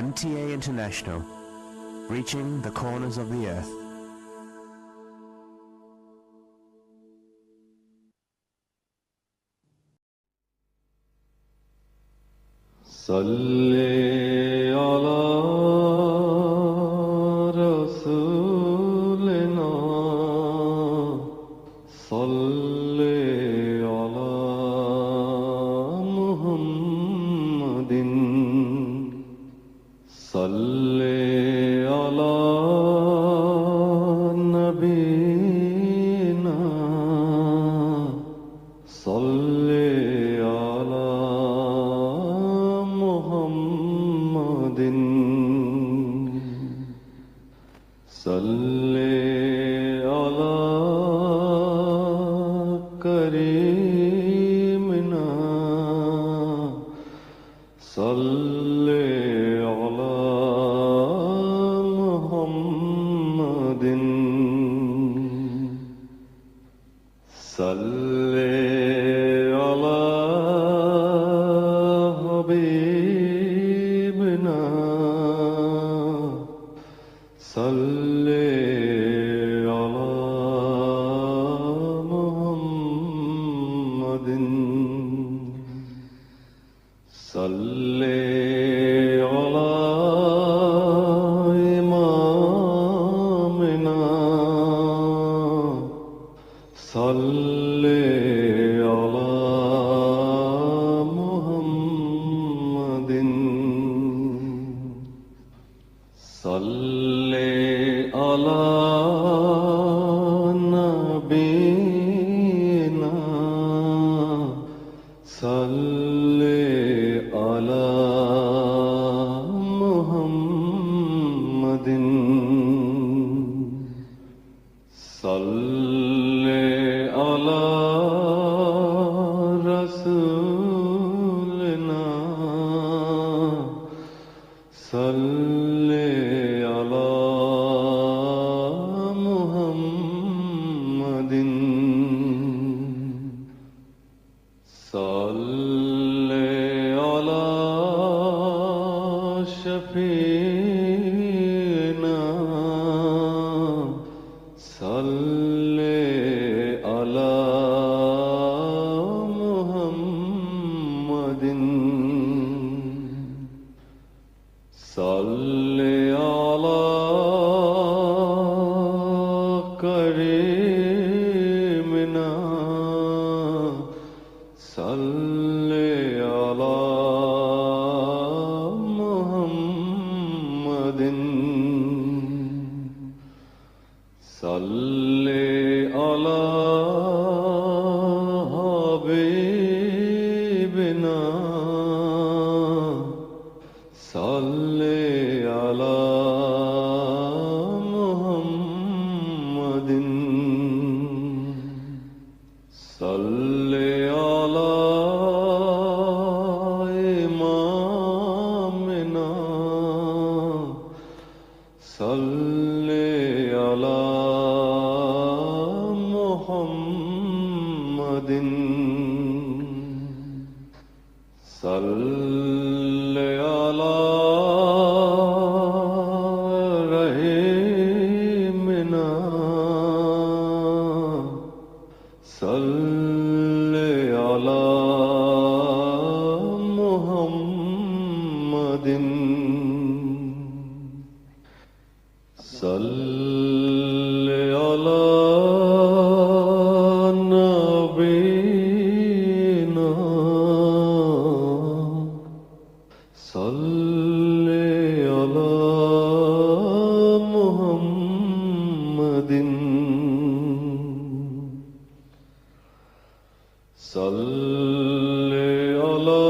MTA International, reaching the corners of the earth. صلی علی رسولنا صلی علی محمد صلی علی نبینا صلی علی محمد صلی علی کریمنا صلی علی محمد صلی علی حبیبنا صلی علی محمد صلی علی امامنا صلی علی محمد صلی علی نبینا صلی علی محمد صلی علی رسولنا صلی علی محمد صلی علی شفیعنا صلی علی محمد صلی علی کریمنا صلی علی محمد صلی علی حبیبنا صلی علی محمد صلی علی امامنا صلی علی محمد صلی علی رحیمنا صلی علی محمد صلی علی نبینا صلی علی محمد صلی علی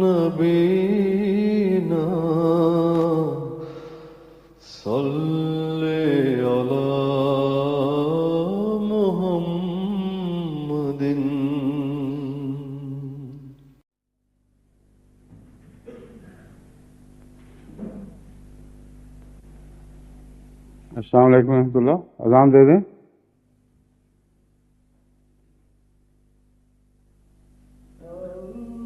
نبینا صلی علی محمد السلام علیکم ورحمۃ اللہ. اذان دے دیں. اللہ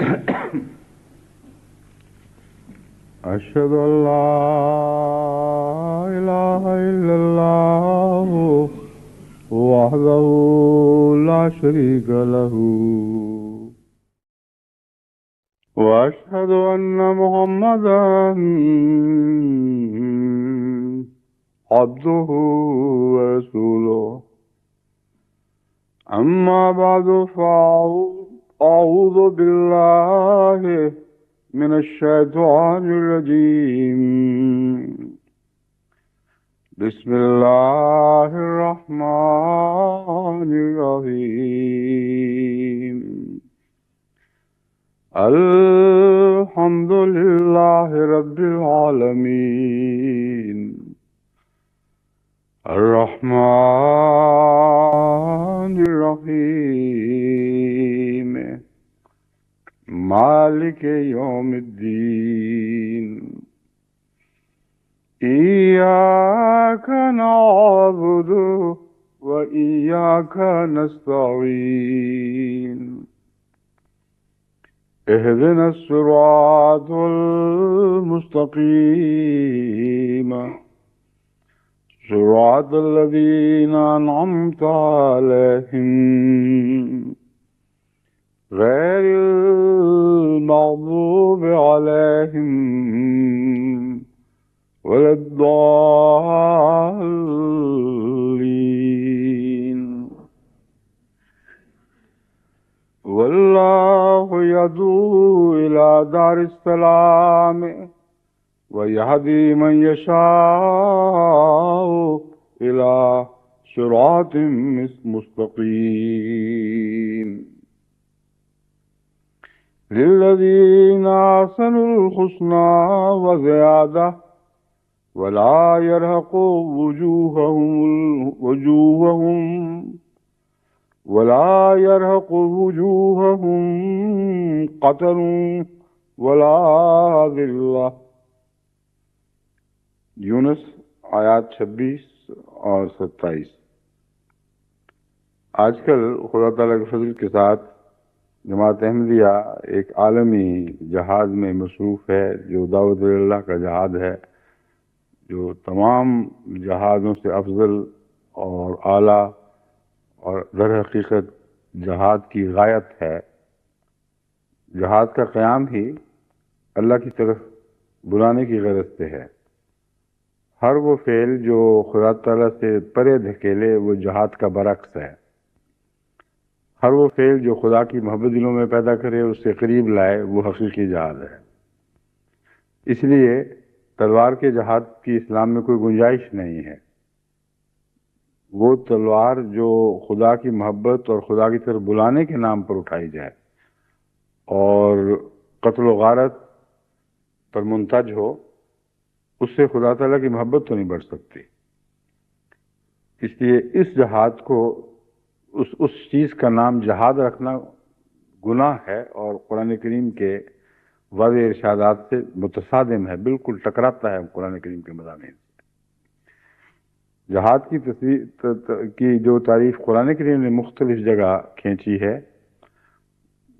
أشهد أن لا إله إلا الله وحده لا شريك له وأشهد أن محمدا عبده ورسوله أما بعد فأعوذ بالله من الشيطان الرجيم بسم الله الرحمن الرحيم الحمد لله رب العالمين الرحمن الرحيم مالك يوم الدين إياك نعبد وإياك نستعين اهدنا الصراط المستقيم صراط الذين أنعمت عليهم غير المغضوب عليهم ولا الضالين والله يدعو إلى دار السلام ويهدي من يشاء إلى صراط مستقيم للذين أحسنوا الحسنى وزيادة ولا يرهق وجوههم قتر ولا ذلة. یونس آیات 26 اور 27. آج کل خدا تعالیٰ کے فضل کے ساتھ جماعت احمدیہ ایک عالمی جہاد میں مصروف ہے جو دعوت اللہ کا جہاد ہے، جو تمام جہادوں سے افضل اور اعلیٰ اور در حقیقت جہاد کی غایت ہے. جہاد کا قیام ہی اللہ کی طرف بلانے کی غرض سے ہے. ہر وہ فعل جو خدا تعالیٰ سے پرے دھکیلے وہ جہاد کا برعکس ہے. ہر وہ فعل جو خدا کی محبت دلوں میں پیدا کرے اس سے قریب لائے وہ حقیقی جہاد ہے. اس لیے تلوار کے جہاد کی اسلام میں کوئی گنجائش نہیں ہے. وہ تلوار جو خدا کی محبت اور خدا کی طرف بلانے کے نام پر اٹھائی جائے اور قتل و غارت پر منتج ہو، اس سے خدا تعالیٰ کی محبت تو نہیں بڑھ سکتی. اس لیے اس جہاد کو اس چیز کا نام جہاد رکھنا گناہ ہے اور قرآن کریم کے واضح ارشادات سے متصادم ہے، بالکل ٹکراتا ہے قرآن کریم کے مضامین سے. جہاد کی جو تعریف قرآن کریم نے مختلف جگہ کھینچی ہے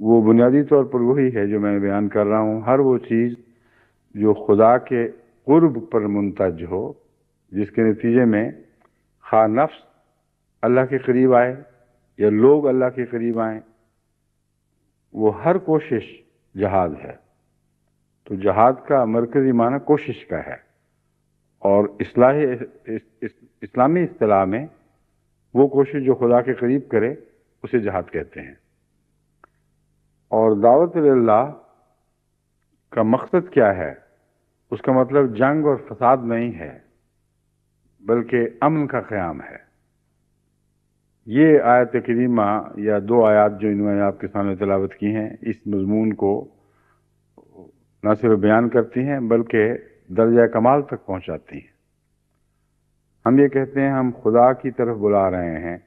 وہ بنیادی طور پر وہی ہے جو میں بیان کر رہا ہوں. ہر وہ چیز جو خدا کے قرب پر منتج ہو، جس کے نتیجے میں خواہ نفس اللہ کے قریب آئے یا لوگ اللہ کے قریب آئیں، وہ ہر کوشش جہاد ہے. تو جہاد کا مرکزی معنی کوشش کا ہے، اور اسلامی اصطلاح میں وہ کوشش جو خدا کے قریب کرے اسے جہاد کہتے ہیں. اور دعوت اللہ کا مقصد کیا ہے؟ اس کا مطلب جنگ اور فساد نہیں ہے بلکہ امن کا قیام ہے. یہ آیت کریمہ یا دو آیات جو انہوں نے آپ کے سامنے تلاوت کی ہیں اس مضمون کو نہ صرف بیان کرتی ہیں بلکہ درجہ کمال تک پہنچاتی ہیں. ہم یہ کہتے ہیں ہم خدا کی طرف بلا رہے ہیں.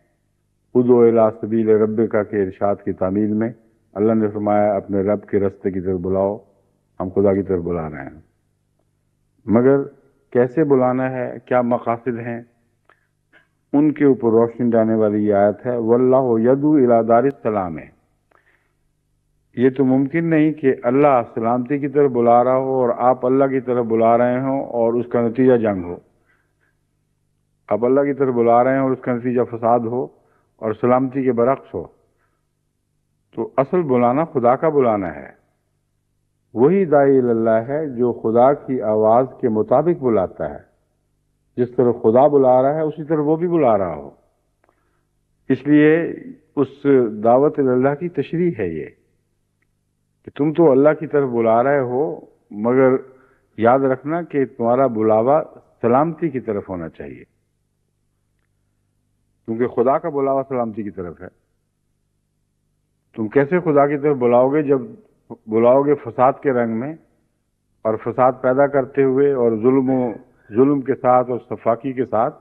ادعو الی سبیل ربک کے ارشاد کی تعمیل میں اللہ نے فرمایا اپنے رب کے رستے کی طرف بلاؤ. ہم خدا کی طرف بلا رہے ہیں، مگر کیسے بلانا ہے، کیا مقاصد ہیں، ان کے اوپر روشنی ڈالنے والی یہ آیت ہے. واللہ یدعو الی دار السلام ہے. یہ تو ممکن نہیں کہ اللہ سلامتی کی طرف بلا رہا ہو اور آپ اللہ کی طرف بلا رہے ہوں اور اس کا نتیجہ جنگ ہو. آپ اللہ کی طرف بلا رہے ہیں اور اس کا نتیجہ فساد ہو اور سلامتی کے برعکس ہو. تو اصل بلانا خدا کا بلانا ہے. وہی داعی اللہ ہے جو خدا کی آواز کے مطابق بلاتا ہے. جس طرح خدا بلا رہا ہے اسی طرح وہ بھی بلا رہا ہو. اس لیے اس دعوت اللہ کی تشریح ہے یہ کہ تم تو اللہ کی طرف بلا رہے ہو، مگر یاد رکھنا کہ تمہارا بلاوا سلامتی کی طرف ہونا چاہیے، کیونکہ خدا کا بلاوا سلامتی کی طرف ہے. تم کیسے خدا کی طرف بلاؤ گے جب بلاؤ گے فساد کے رنگ میں اور فساد پیدا کرتے ہوئے اور ظلم کے ساتھ اور صفاقی کے ساتھ؟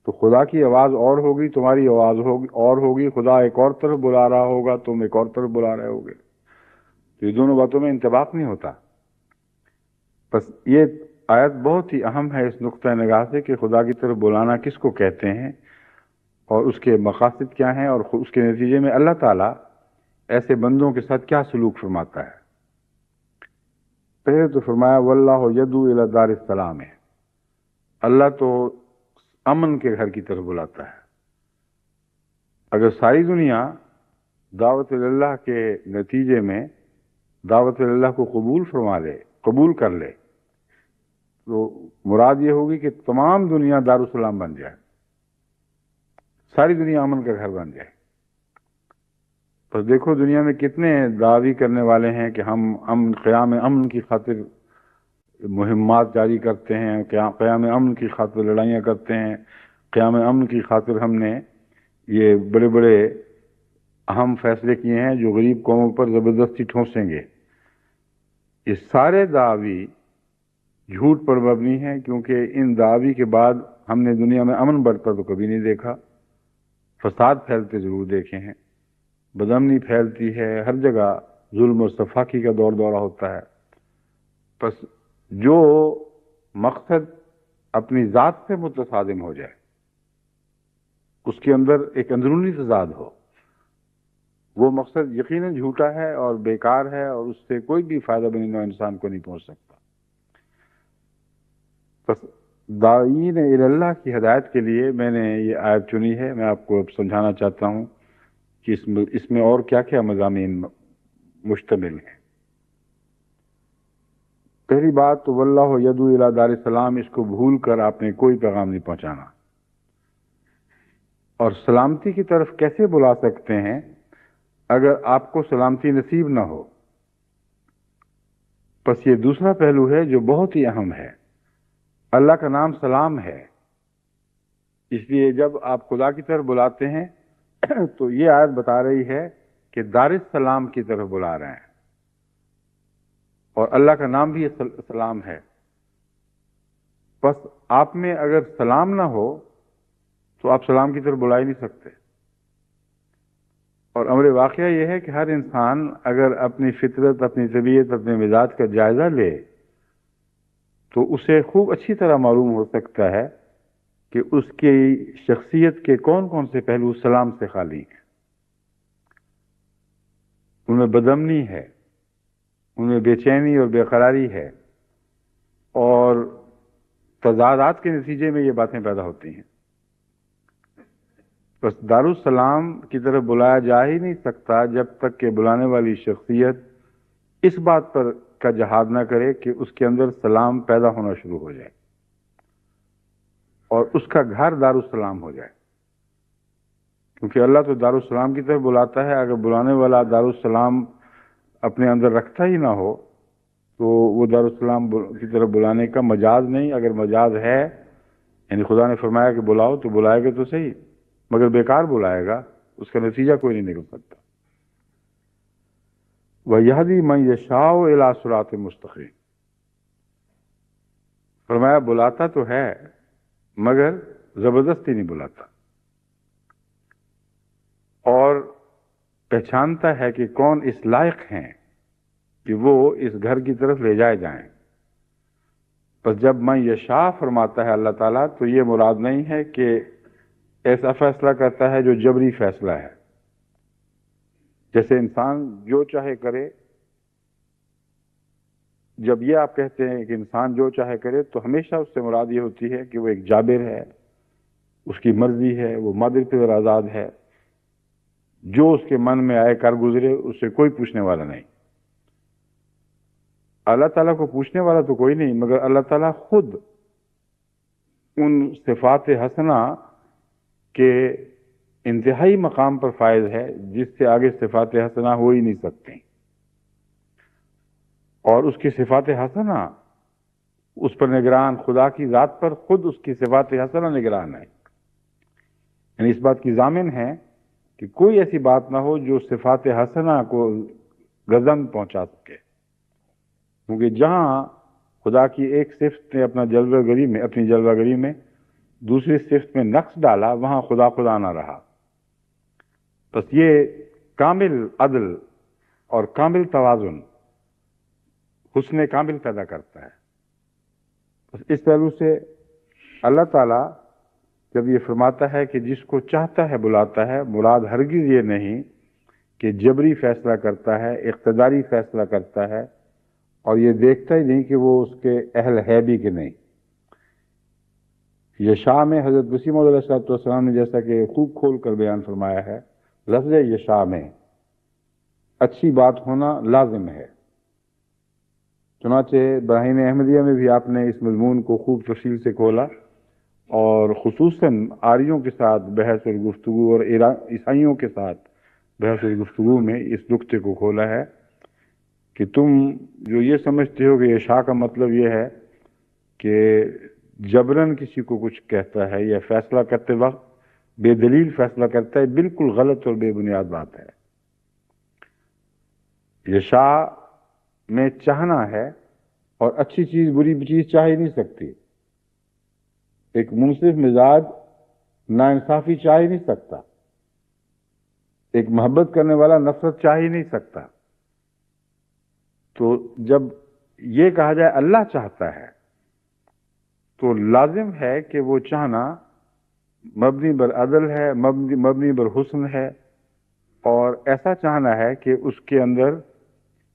تو خدا کی آواز اور ہوگی، تمہاری آواز اور ہوگی. خدا ایک اور طرف بلا رہا ہوگا، تم ایک اور طرف بلا رہے ہوگے. تو یہ دونوں باتوں میں انطباق نہیں ہوتا. بس یہ آیت بہت ہی اہم ہے اس نقطۂ نگاہ سے کہ خدا کی طرف بلانا کس کو کہتے ہیں اور اس کے مقاصد کیا ہیں اور اس کے نتیجے میں اللہ تعالیٰ ایسے بندوں کے ساتھ کیا سلوک فرماتا ہے. پہلے تو فرمایا واللہ یدعو الی دار السلام ہے. اللہ تو امن کے گھر کی طرف بلاتا ہے. اگر ساری دنیا دعوت اللہ کے نتیجے میں دعوت اللہ کو قبول کر لے تو مراد یہ ہوگی کہ تمام دنیا دارالسلام بن جائے، ساری دنیا امن کا گھر بن جائے. پر دیکھو دنیا میں کتنے دعوی کرنے والے ہیں کہ ہم قیام امن کی خاطر مہمات جاری کرتے ہیں، قیام امن کی خاطر لڑائیاں کرتے ہیں، قیام امن کی خاطر ہم نے یہ بڑے بڑے اہم فیصلے کیے ہیں جو غریب قوموں پر زبردستی ٹھونسیں گے. یہ سارے دعوی جھوٹ پر مبنی ہیں، کیونکہ ان دعوی کے بعد ہم نے دنیا میں امن بڑھتا تو کبھی نہیں دیکھا. فساد پھیلتے ضرور دیکھے ہیں، بدامنی پھیلتی ہے، ہر جگہ ظلم اور صفاقی کا دورہ ہوتا ہے. بس جو مقصد اپنی ذات سے متصادم ہو جائے، اس کے اندر ایک اندرونی تضاد ہو، وہ مقصد یقیناً جھوٹا ہے اور بیکار ہے اور اس سے کوئی بھی فائدہ بنی نوع انسان کو نہیں پہنچ سکتا. بس داعین الی اللہ کی ہدایت کے لیے میں نے یہ آیت چنی ہے. میں آپ کو اب سمجھانا چاہتا ہوں کہ اس میں اور کیا کیا مضامین مشتمل ہیں. پہلی بات تو واللہ یدعو الی دار السلام، اس کو بھول کر آپ نے کوئی پیغام نہیں پہنچانا. اور سلامتی کی طرف کیسے بلا سکتے ہیں اگر آپ کو سلامتی نصیب نہ ہو؟ بس یہ دوسرا پہلو ہے جو بہت ہی اہم ہے. اللہ کا نام سلام ہے، اس لیے جب آپ خدا کی طرف بلاتے ہیں تو یہ آیت بتا رہی ہے کہ دار السلام کی طرف بلا رہے ہیں، اور اللہ کا نام بھی سلام ہے. بس آپ میں اگر سلام نہ ہو تو آپ سلام کی طرف بلا ہی نہیں سکتے. اور امر واقعہ یہ ہے کہ ہر انسان اگر اپنی فطرت، اپنی طبیعت، اپنے مزاج کا جائزہ لے تو اسے خوب اچھی طرح معلوم ہو سکتا ہے کہ اس کی شخصیت کے کون کون سے پہلو سلام سے خالی ہیں. ان میں بدامنی ہے، ان میں بے چینی اور بے قراری ہے، اور تضادات کے نتیجے میں یہ باتیں پیدا ہوتی ہیں. بس دارالسلام کی طرف بلایا جا ہی نہیں سکتا جب تک کہ بلانے والی شخصیت اس بات پر کا جہاد نہ کرے کہ اس کے اندر سلام پیدا ہونا شروع ہو جائے اور اس کا گھر دارالسلام ہو جائے. کیونکہ اللہ تو دارالسلام کی طرف بلاتا ہے. اگر بلانے والا دارالسلام اپنے اندر رکھتا ہی نہ ہو تو وہ دارالسلام کی طرف بلانے کا مجاز نہیں. اگر مجاز ہے، یعنی خدا نے فرمایا کہ بلاؤ، تو بلائے گا تو صحیح، مگر بیکار بلائے گا، اس کا نتیجہ کوئی نہیں نکل سکتا. وَيَهْدِي مَن يَشَاءُ إِلَىٰ صِرَاطٍ مُسْتَقِيمٍ. فرمایا بلاتا تو ہے مگر زبردستی نہیں بلاتا، اور پہچانتا ہے کہ کون اس لائق ہیں کہ وہ اس گھر کی طرف لے جائے جائیں. بس جب من یشاء فرماتا ہے اللہ تعالیٰ تو یہ مراد نہیں ہے کہ ایسا فیصلہ کرتا ہے جو جبری فیصلہ ہے. جیسے انسان جو چاہے کرے، جب یہ آپ کہتے ہیں کہ انسان جو چاہے کرے تو ہمیشہ اس سے مراد یہ ہوتی ہے کہ وہ ایک جابر ہے، اس کی مرضی ہے، وہ مادر پہ آزاد ہے، جو اس کے من میں آئے کر گزرے، اس سے کوئی پوچھنے والا نہیں۔ اللہ تعالیٰ کو پوچھنے والا تو کوئی نہیں، مگر اللہ تعالیٰ خود ان صفات حسنہ کے انتہائی مقام پر فائز ہے جس سے آگے صفات حسنہ ہو ہی نہیں سکتے، اور اس کی صفات حسنہ اس پر نگران، خدا کی ذات پر خود اس کی صفات حسنہ نگران ہے، یعنی اس بات کی ضامن ہے کہ کوئی ایسی بات نہ ہو جو صفات حسنہ کو گزن پہنچا سکے، کیونکہ جہاں خدا کی ایک صفت نے اپنی جلوہ گری میں دوسری صفت میں نقص ڈالا، وہاں خدا خدا نہ رہا۔ بس یہ کامل عدل اور کامل توازن حسن کامل پیدا کرتا ہے۔ بس اس پہلو سے اللہ تعالیٰ جب یہ فرماتا ہے کہ جس کو چاہتا ہے بلاتا ہے، مراد ہرگز یہ نہیں کہ جبری فیصلہ کرتا ہے، اقتداری فیصلہ کرتا ہے، اور یہ دیکھتا ہی نہیں کہ وہ اس کے اہل ہے بھی کہ نہیں۔ یشاء میں حضرت مسیح موعود علیہ السلام نے جیسا کہ خوب کھول کر بیان فرمایا ہے، لفظ یشاء میں اچھی بات ہونا لازم ہے۔ چنانچہ براہین احمدیہ میں بھی آپ نے اس مضمون کو خوب تفصیل سے کھولا، اور خصوصاً آریوں کے ساتھ بحث اور گفتگو اور عیسائیوں کے ساتھ بحث اور گفتگو میں اس نقطے کو کھولا ہے کہ تم جو یہ سمجھتے ہو کہ یشاء کا مطلب یہ ہے کہ جبراً کسی کو کچھ کہتا ہے یا فیصلہ کرتے وقت بے دلیل فیصلہ کرتا ہے، بالکل غلط اور بے بنیاد بات ہے۔ یشاء میں چاہنا ہے، اور اچھی چیز بری چیز چاہ ہی نہیں سکتی۔ ایک منصف مزاج ناانصافی چاہ ہی نہیں سکتا، ایک محبت کرنے والا نفرت چاہ ہی نہیں سکتا۔ تو جب یہ کہا جائے اللہ چاہتا ہے تو لازم ہے کہ وہ چاہنا مبنی بر عدل ہے، مبنی بر حسن ہے، اور ایسا چاہنا ہے کہ اس کے اندر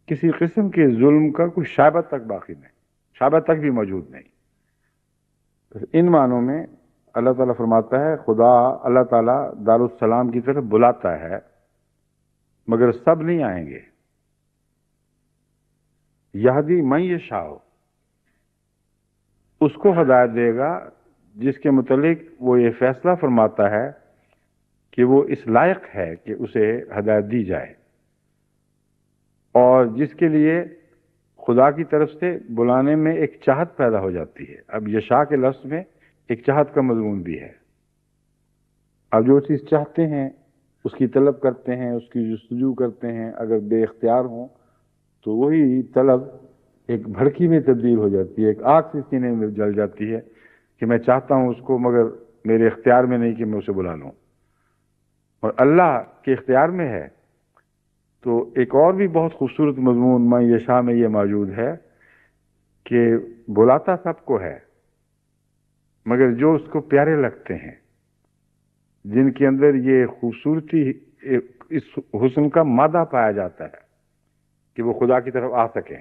کسی قسم کے ظلم کا کوئی شائبہ تک باقی نہیں، شائبہ تک بھی موجود نہیں۔ ان معنوں میں اللہ تعالیٰ فرماتا ہے، اللہ تعالیٰ دارالسلام کی طرف بلاتا ہے، مگر سب نہیں آئیں گے۔ یہدی من یشاء، اس کو ہدایت دے گا جس کے متعلق وہ یہ فیصلہ فرماتا ہے کہ وہ اس لائق ہے کہ اسے ہدایت دی جائے، اور جس کے لیے خدا کی طرف سے بلانے میں ایک چاہت پیدا ہو جاتی ہے۔ اب یشاء کے لفظ میں ایک چاہت کا مضمون بھی ہے۔ اب جو چیز چاہتے ہیں اس کی طلب کرتے ہیں، اس کی جستجو کرتے ہیں، اگر بے اختیار ہوں تو وہی طلب ایک بھڑکی میں تبدیل ہو جاتی ہے، ایک آگ سے سینے میں جل جاتی ہے کہ میں چاہتا ہوں اس کو، مگر میرے اختیار میں نہیں کہ میں اسے بلا لوں، اور اللہ کے اختیار میں ہے۔ تو ایک اور بھی بہت خوبصورت مضمون من یشاء میں یہ موجود ہے کہ بلاتا سب کو ہے، مگر جو اس کو پیارے لگتے ہیں، جن کے اندر یہ خوبصورتی، اس حسن کا مادہ پایا جاتا ہے کہ وہ خدا کی طرف آ سکیں،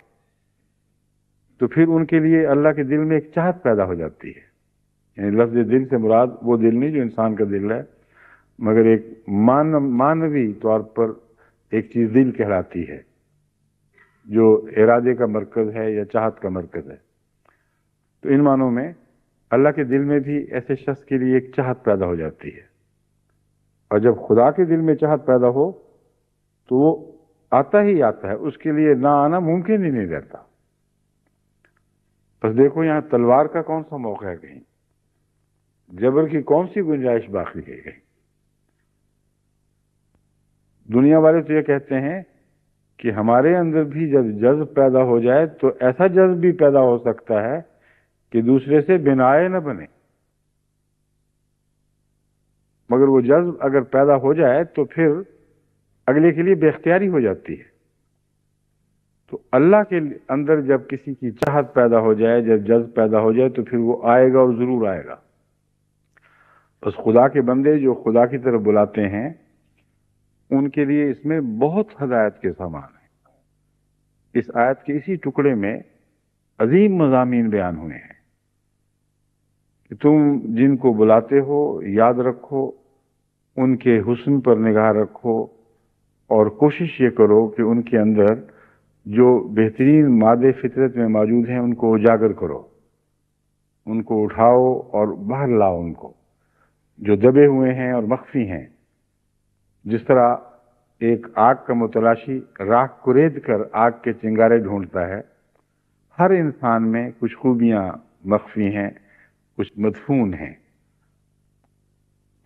تو پھر ان کے لیے اللہ کے دل میں ایک چاہت پیدا ہو جاتی ہے۔ یعنی لفظ دل سے مراد وہ دل نہیں جو انسان کا دل ہے، مگر ایک مانوی طور پر ایک چیز دل کہلاتی ہے جو ارادے کا مرکز ہے یا چاہت کا مرکز ہے۔ تو ان معنوں میں اللہ کے دل میں بھی ایسے شخص کے لیے ایک چاہت پیدا ہو جاتی ہے، اور جب خدا کے دل میں چاہت پیدا ہو تو وہ آتا ہی آتا ہے، اس کے لیے نہ آنا ممکن ہی نہیں رہتا۔ بس دیکھو یہاں تلوار کا کون سا موقع ہے، کہیں جبر کی کون سی گنجائش باقی ہے کہیں۔ دنیا والے تو یہ کہتے ہیں کہ ہمارے اندر بھی جب جذب پیدا ہو جائے تو ایسا جذب بھی پیدا ہو سکتا ہے کہ دوسرے سے بنائے نہ بنے، مگر وہ جذب اگر پیدا ہو جائے تو پھر اگلے کے لیے بے اختیاری ہو جاتی ہے۔ تو اللہ کے اندر جب کسی کی چاہت پیدا ہو جائے، جب جذب پیدا ہو جائے، تو پھر وہ آئے گا اور ضرور آئے گا۔ بس خدا کے بندے جو خدا کی طرف بلاتے ہیں ان کے لیے اس میں بہت ہدایت کے سامان ہیں۔ اس آیت کے اسی ٹکڑے میں عظیم مضامین بیان ہوئے ہیں کہ تم جن کو بلاتے ہو یاد رکھو، ان کے حسن پر نگاہ رکھو، اور کوشش یہ کرو کہ ان کے اندر جو بہترین مادے فطرت میں موجود ہیں ان کو اجاگر کرو، ان کو اٹھاؤ اور باہر لاؤ، ان کو جو دبے ہوئے ہیں اور مخفی ہیں۔ جس طرح ایک آگ کا متلاشی راکھ کو رید کر آگ کے چنگارے ڈھونڈتا ہے، ہر انسان میں کچھ خوبیاں مخفی ہیں، کچھ مدفون ہیں،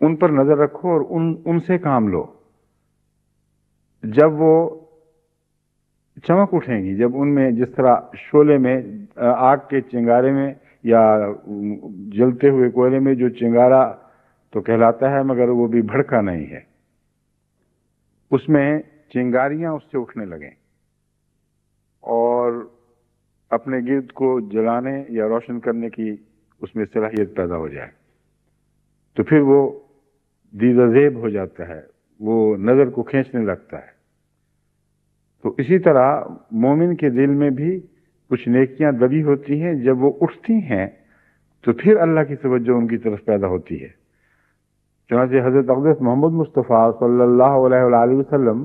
ان پر نظر رکھو اور ان سے کام لو۔ جب وہ چمک اٹھیں گی، جب ان میں جس طرح شعلے میں آگ کے چنگارے میں یا جلتے ہوئے کوئلے میں جو چنگارا تو کہلاتا ہے مگر وہ بھی بھڑکا نہیں ہے، اس میں چنگاریاں اس سے اٹھنے لگیں اور اپنے گرد کو جلانے یا روشن کرنے کی اس میں صلاحیت پیدا ہو جائے، تو پھر وہ دیدہ زیب ہو جاتا ہے، وہ نظر کو کھینچنے لگتا ہے۔ تو اسی طرح مومن کے دل میں بھی کچھ نیکیاں دبی ہوتی ہیں، جب وہ اٹھتی ہیں تو پھر اللہ کی توجہ ان کی طرف پیدا ہوتی ہے۔ چنانچہ حضرت اقدس محمد مصطفیٰ صلی اللہ علیہ وآلہ وسلم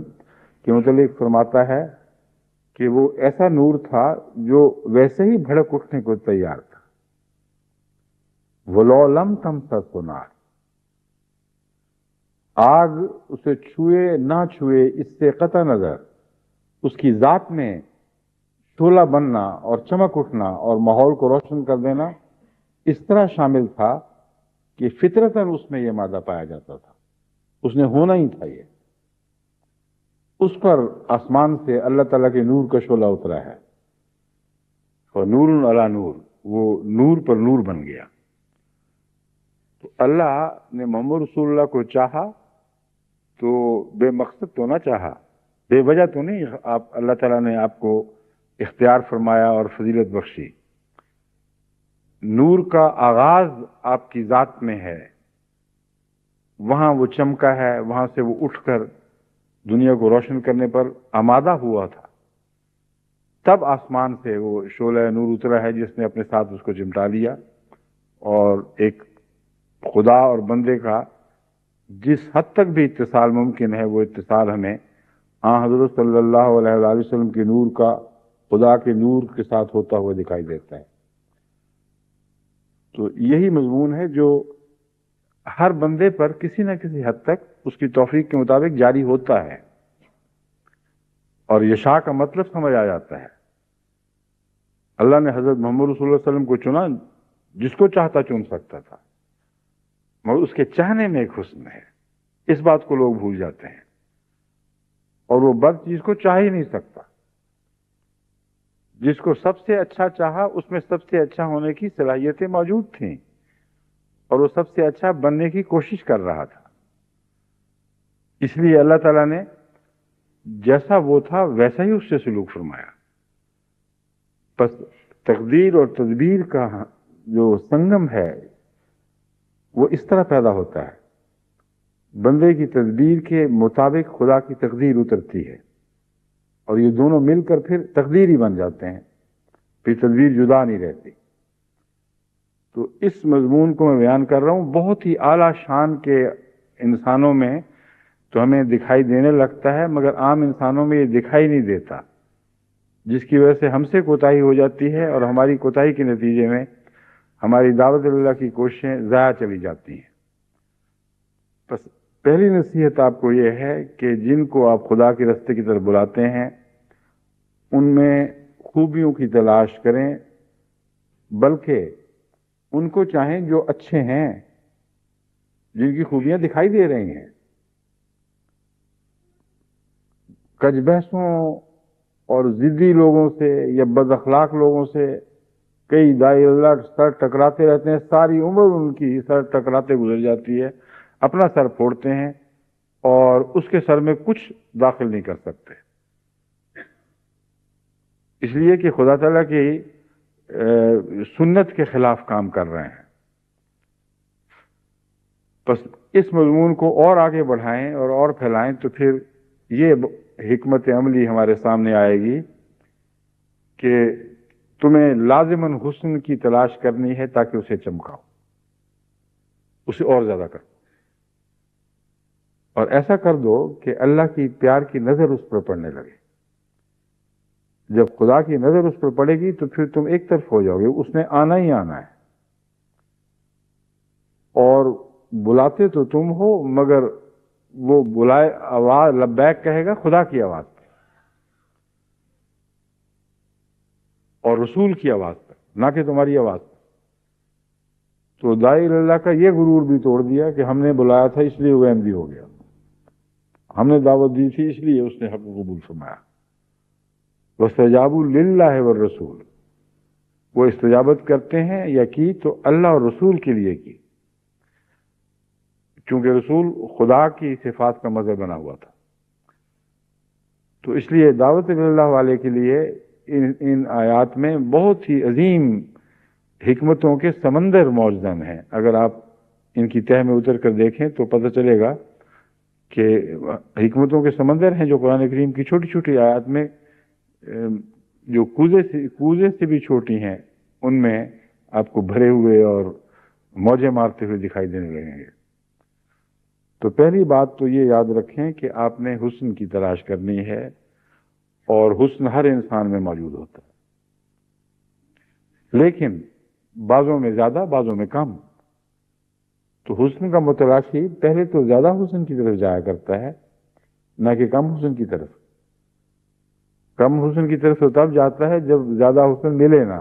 کے متعلق فرماتا ہے کہ وہ ایسا نور تھا جو ویسے ہی بھڑک اٹھنے کو تیار تھا۔ وَلَوْ لَمْ تَمْسَسْهُ نَارٌ، آگ اسے چھوئے نہ چھوئے اس سے قطع نظر اس کی ذات میں شعلہ بننا اور چمک اٹھنا اور ماحول کو روشن کر دینا اس طرح شامل تھا کہ فطرتاً اس میں یہ مادہ پایا جاتا تھا، اس نے ہونا ہی تھا۔ یہ اس پر آسمان سے اللہ تعالیٰ کے نور کا شعلہ اترا ہے، اور نور علی نور، وہ نور پر نور بن گیا۔ تو اللہ نے محمد رسول اللہ کو چاہا تو بے مقصد تو نہ چاہا، بے وجہ تو نہیں اللہ تعالیٰ نے آپ کو اختیار فرمایا اور فضیلت بخشی۔ نور کا آغاز آپ کی ذات میں ہے، وہاں وہ چمکا ہے، وہاں سے وہ اٹھ کر دنیا کو روشن کرنے پر آمادہ ہوا تھا، تب آسمان سے وہ شعلہ نور اترا ہے جس نے اپنے ساتھ اس کو چمٹا لیا، اور ایک خدا اور بندے کا جس حد تک بھی اتصال ممکن ہے وہ اتصال ہمیں حضرت صلی اللہ علیہ وآلہ وسلم کے نور کا خدا کے نور کے ساتھ ہوتا ہوا دکھائی دیتا ہے۔ تو یہی مضمون ہے جو ہر بندے پر کسی نہ کسی حد تک اس کی توفیق کے مطابق جاری ہوتا ہے، اور یشاء کا مطلب سمجھ آ جاتا ہے۔ اللہ نے حضرت محمد رسول اللہ علیہ وسلم کو چنا، جس کو چاہتا چن سکتا تھا، مگر اس کے چاہنے میں ایک حسن ہے، اس بات کو لوگ بھول جاتے ہیں، اور وہ بد چیز کو چاہ ہی نہیں سکتا۔ جس کو سب سے اچھا چاہا اس میں سب سے اچھا ہونے کی صلاحیتیں موجود تھیں، اور وہ سب سے اچھا بننے کی کوشش کر رہا تھا۔ اس لیے اللہ تعالیٰ نے جیسا وہ تھا ویسا ہی اس سے سلوک فرمایا۔ بس تقدیر اور تدبیر کا جو سنگم ہے وہ اس طرح پیدا ہوتا ہے، بندے کی تدبیر کے مطابق خدا کی تقدیر اترتی ہے، اور یہ دونوں مل کر پھر تقدیر ہی بن جاتے ہیں، پھر تدبیر جدا نہیں رہتی۔ تو اس مضمون کو میں بیان کر رہا ہوں، بہت ہی اعلیٰ شان کے انسانوں میں تو ہمیں دکھائی دینے لگتا ہے، مگر عام انسانوں میں یہ دکھائی نہیں دیتا، جس کی وجہ سے ہم سے کوتاہی ہو جاتی ہے، اور ہماری کوتاہی کے نتیجے میں ہماری دعوت اللہ کی کوششیں ضائع چلی جاتی ہیں۔ بس پہلی نصیحت آپ کو یہ ہے کہ جن کو آپ خدا کے راستے کی طرف بلاتے ہیں ان میں خوبیوں کی تلاش کریں، بلکہ ان کو چاہیں جو اچھے ہیں، جن کی خوبیاں دکھائی دے رہی ہیں۔ کج بحثوں اور ضدی لوگوں سے یا بد اخلاق لوگوں سے کئی داعی اللہ سر ٹکراتے رہتے ہیں، ساری عمر ان کی سر ٹکراتے گزر جاتی ہے، اپنا سر پھوڑتے ہیں اور اس کے سر میں کچھ داخل نہیں کر سکتے، اس لیے کہ خدا تعالیٰ کی سنت کے خلاف کام کر رہے ہیں۔ بس اس مضمون کو اور آگے بڑھائیں اور پھیلائیں تو پھر یہ حکمت عملی ہمارے سامنے آئے گی کہ تمہیں لازماً حسن کی تلاش کرنی ہے تاکہ اسے چمکاؤ، اسے اور زیادہ کرو، اور ایسا کر دو کہ اللہ کی پیار کی نظر اس پر پڑنے لگے۔ جب خدا کی نظر اس پر پڑے گی تو پھر تم ایک طرف ہو جاؤ گے، اس نے آنا ہی آنا ہے، اور بلاتے تو تم ہو مگر وہ بلائے آواز لبیک کہے گا خدا کی آواز پہ اور رسول کی آواز پہ، نہ کہ تمہاری آواز پہ۔ تو داعی اللہ کا یہ غرور بھی توڑ دیا کہ ہم نے بلایا تھا اس لیے وہ احمدی ہو گیا، ہم نے دعوت دی تھی اس لیے اس نے حق قبول فرمایا۔ وَاسْتَجَابُوا لِلَّهِ وَالرَّسُولِ، وہ استجابت کرتے ہیں یا کی تو اللہ اور رسول کے لیے کی، چونکہ رسول خدا کی صفات کا مظہر بنا ہوا تھا۔ تو اس لیے دعوت اللہ والے کے لیے ان آیات میں بہت ہی عظیم حکمتوں کے سمندر موجود ہیں۔ اگر آپ ان کی تہہ میں اتر کر دیکھیں تو پتہ چلے گا کہ حکمتوں کے سمندر ہیں جو قرآن کریم کی چھوٹی چھوٹی آیات میں جو کوزے سے بھی چھوٹی ہیں ان میں آپ کو بھرے ہوئے اور موجیں مارتے ہوئے دکھائی دینے لگیں گے۔ تو پہلی بات تو یہ یاد رکھیں کہ آپ نے حسن کی تلاش کرنی ہے، اور حسن ہر انسان میں موجود ہوتا ہے، لیکن بعضوں میں زیادہ بعضوں میں کم۔ تو حسن کا متلاشی پہلے تو زیادہ حسن کی طرف جایا کرتا ہے، نہ کہ کم حسن کی طرف۔ کم حسن کی طرف تو تب جاتا ہے جب زیادہ حسن ملے نہ۔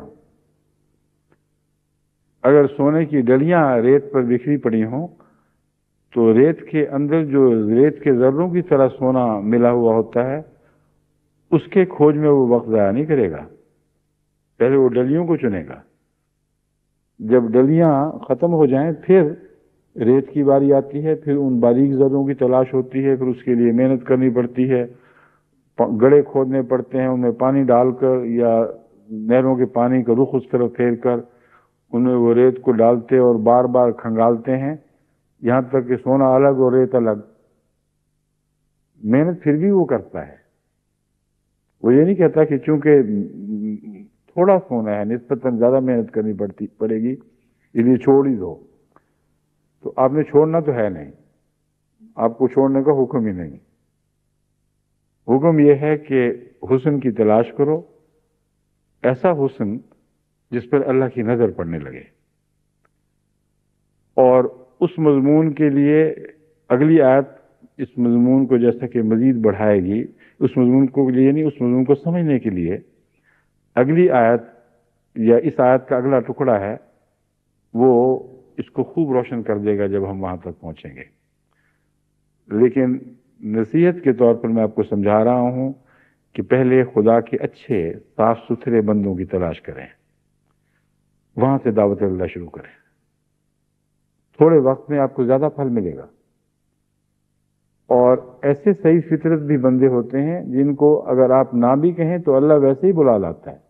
اگر سونے کی ڈلیاں ریت پر بکھری پڑی ہوں تو ریت کے اندر جو ریت کے ذروں کی طرح سونا ملا ہوا ہوتا ہے، اس کے کھوج میں وہ وقت ضائع نہیں کرے گا، پہلے وہ ڈلیوں کو چنے گا۔ جب ڈلیاں ختم ہو جائیں پھر ریت کی باری آتی ہے، پھر ان باریک ذروں کی تلاش ہوتی ہے، پھر اس کے لیے محنت کرنی پڑتی ہے، گڑھے کھودنے پڑتے ہیں، ان میں پانی ڈال کر یا نہروں کے پانی کا رخ اس طرف پھیر کر ان میں وہ ریت کو ڈالتے اور بار بار کھنگالتے ہیں یہاں تک کہ سونا الگ اور ریت الگ۔ محنت پھر بھی وہ کرتا ہے، وہ یہ نہیں کہتا کہ چونکہ تھوڑا سونا ہے نسبتاً زیادہ محنت کرنی پڑے گی اس لیے چھوڑ ہی دو۔ تو آپ نے چھوڑنا تو ہے نہیں، آپ کو چھوڑنے کا حکم ہی نہیں۔ حکم یہ ہے کہ حسن کی تلاش کرو، ایسا حسن جس پر اللہ کی نظر پڑنے لگے۔ اور اس مضمون کے لیے اگلی آیت اس مضمون کو جیسا کہ مزید بڑھائے گی، اس مضمون کو لیے نہیں، اس مضمون کو سمجھنے کے لیے اگلی آیت یا اس آیت کا اگلا ٹکڑا ہے وہ اس کو خوب روشن کر دے گا جب ہم وہاں تک پہنچیں گے۔ لیکن نصیحت کے طور پر میں آپ کو سمجھا رہا ہوں کہ پہلے خدا کے اچھے صاف ستھرے بندوں کی تلاش کریں، وہاں سے دعوت اللہ شروع کریں، تھوڑے وقت میں آپ کو زیادہ پھل ملے گا۔ اور ایسے صحیح فطرت بھی بندے ہوتے ہیں جن کو اگر آپ نہ بھی کہیں تو اللہ ویسے ہی بلا لاتا ہے،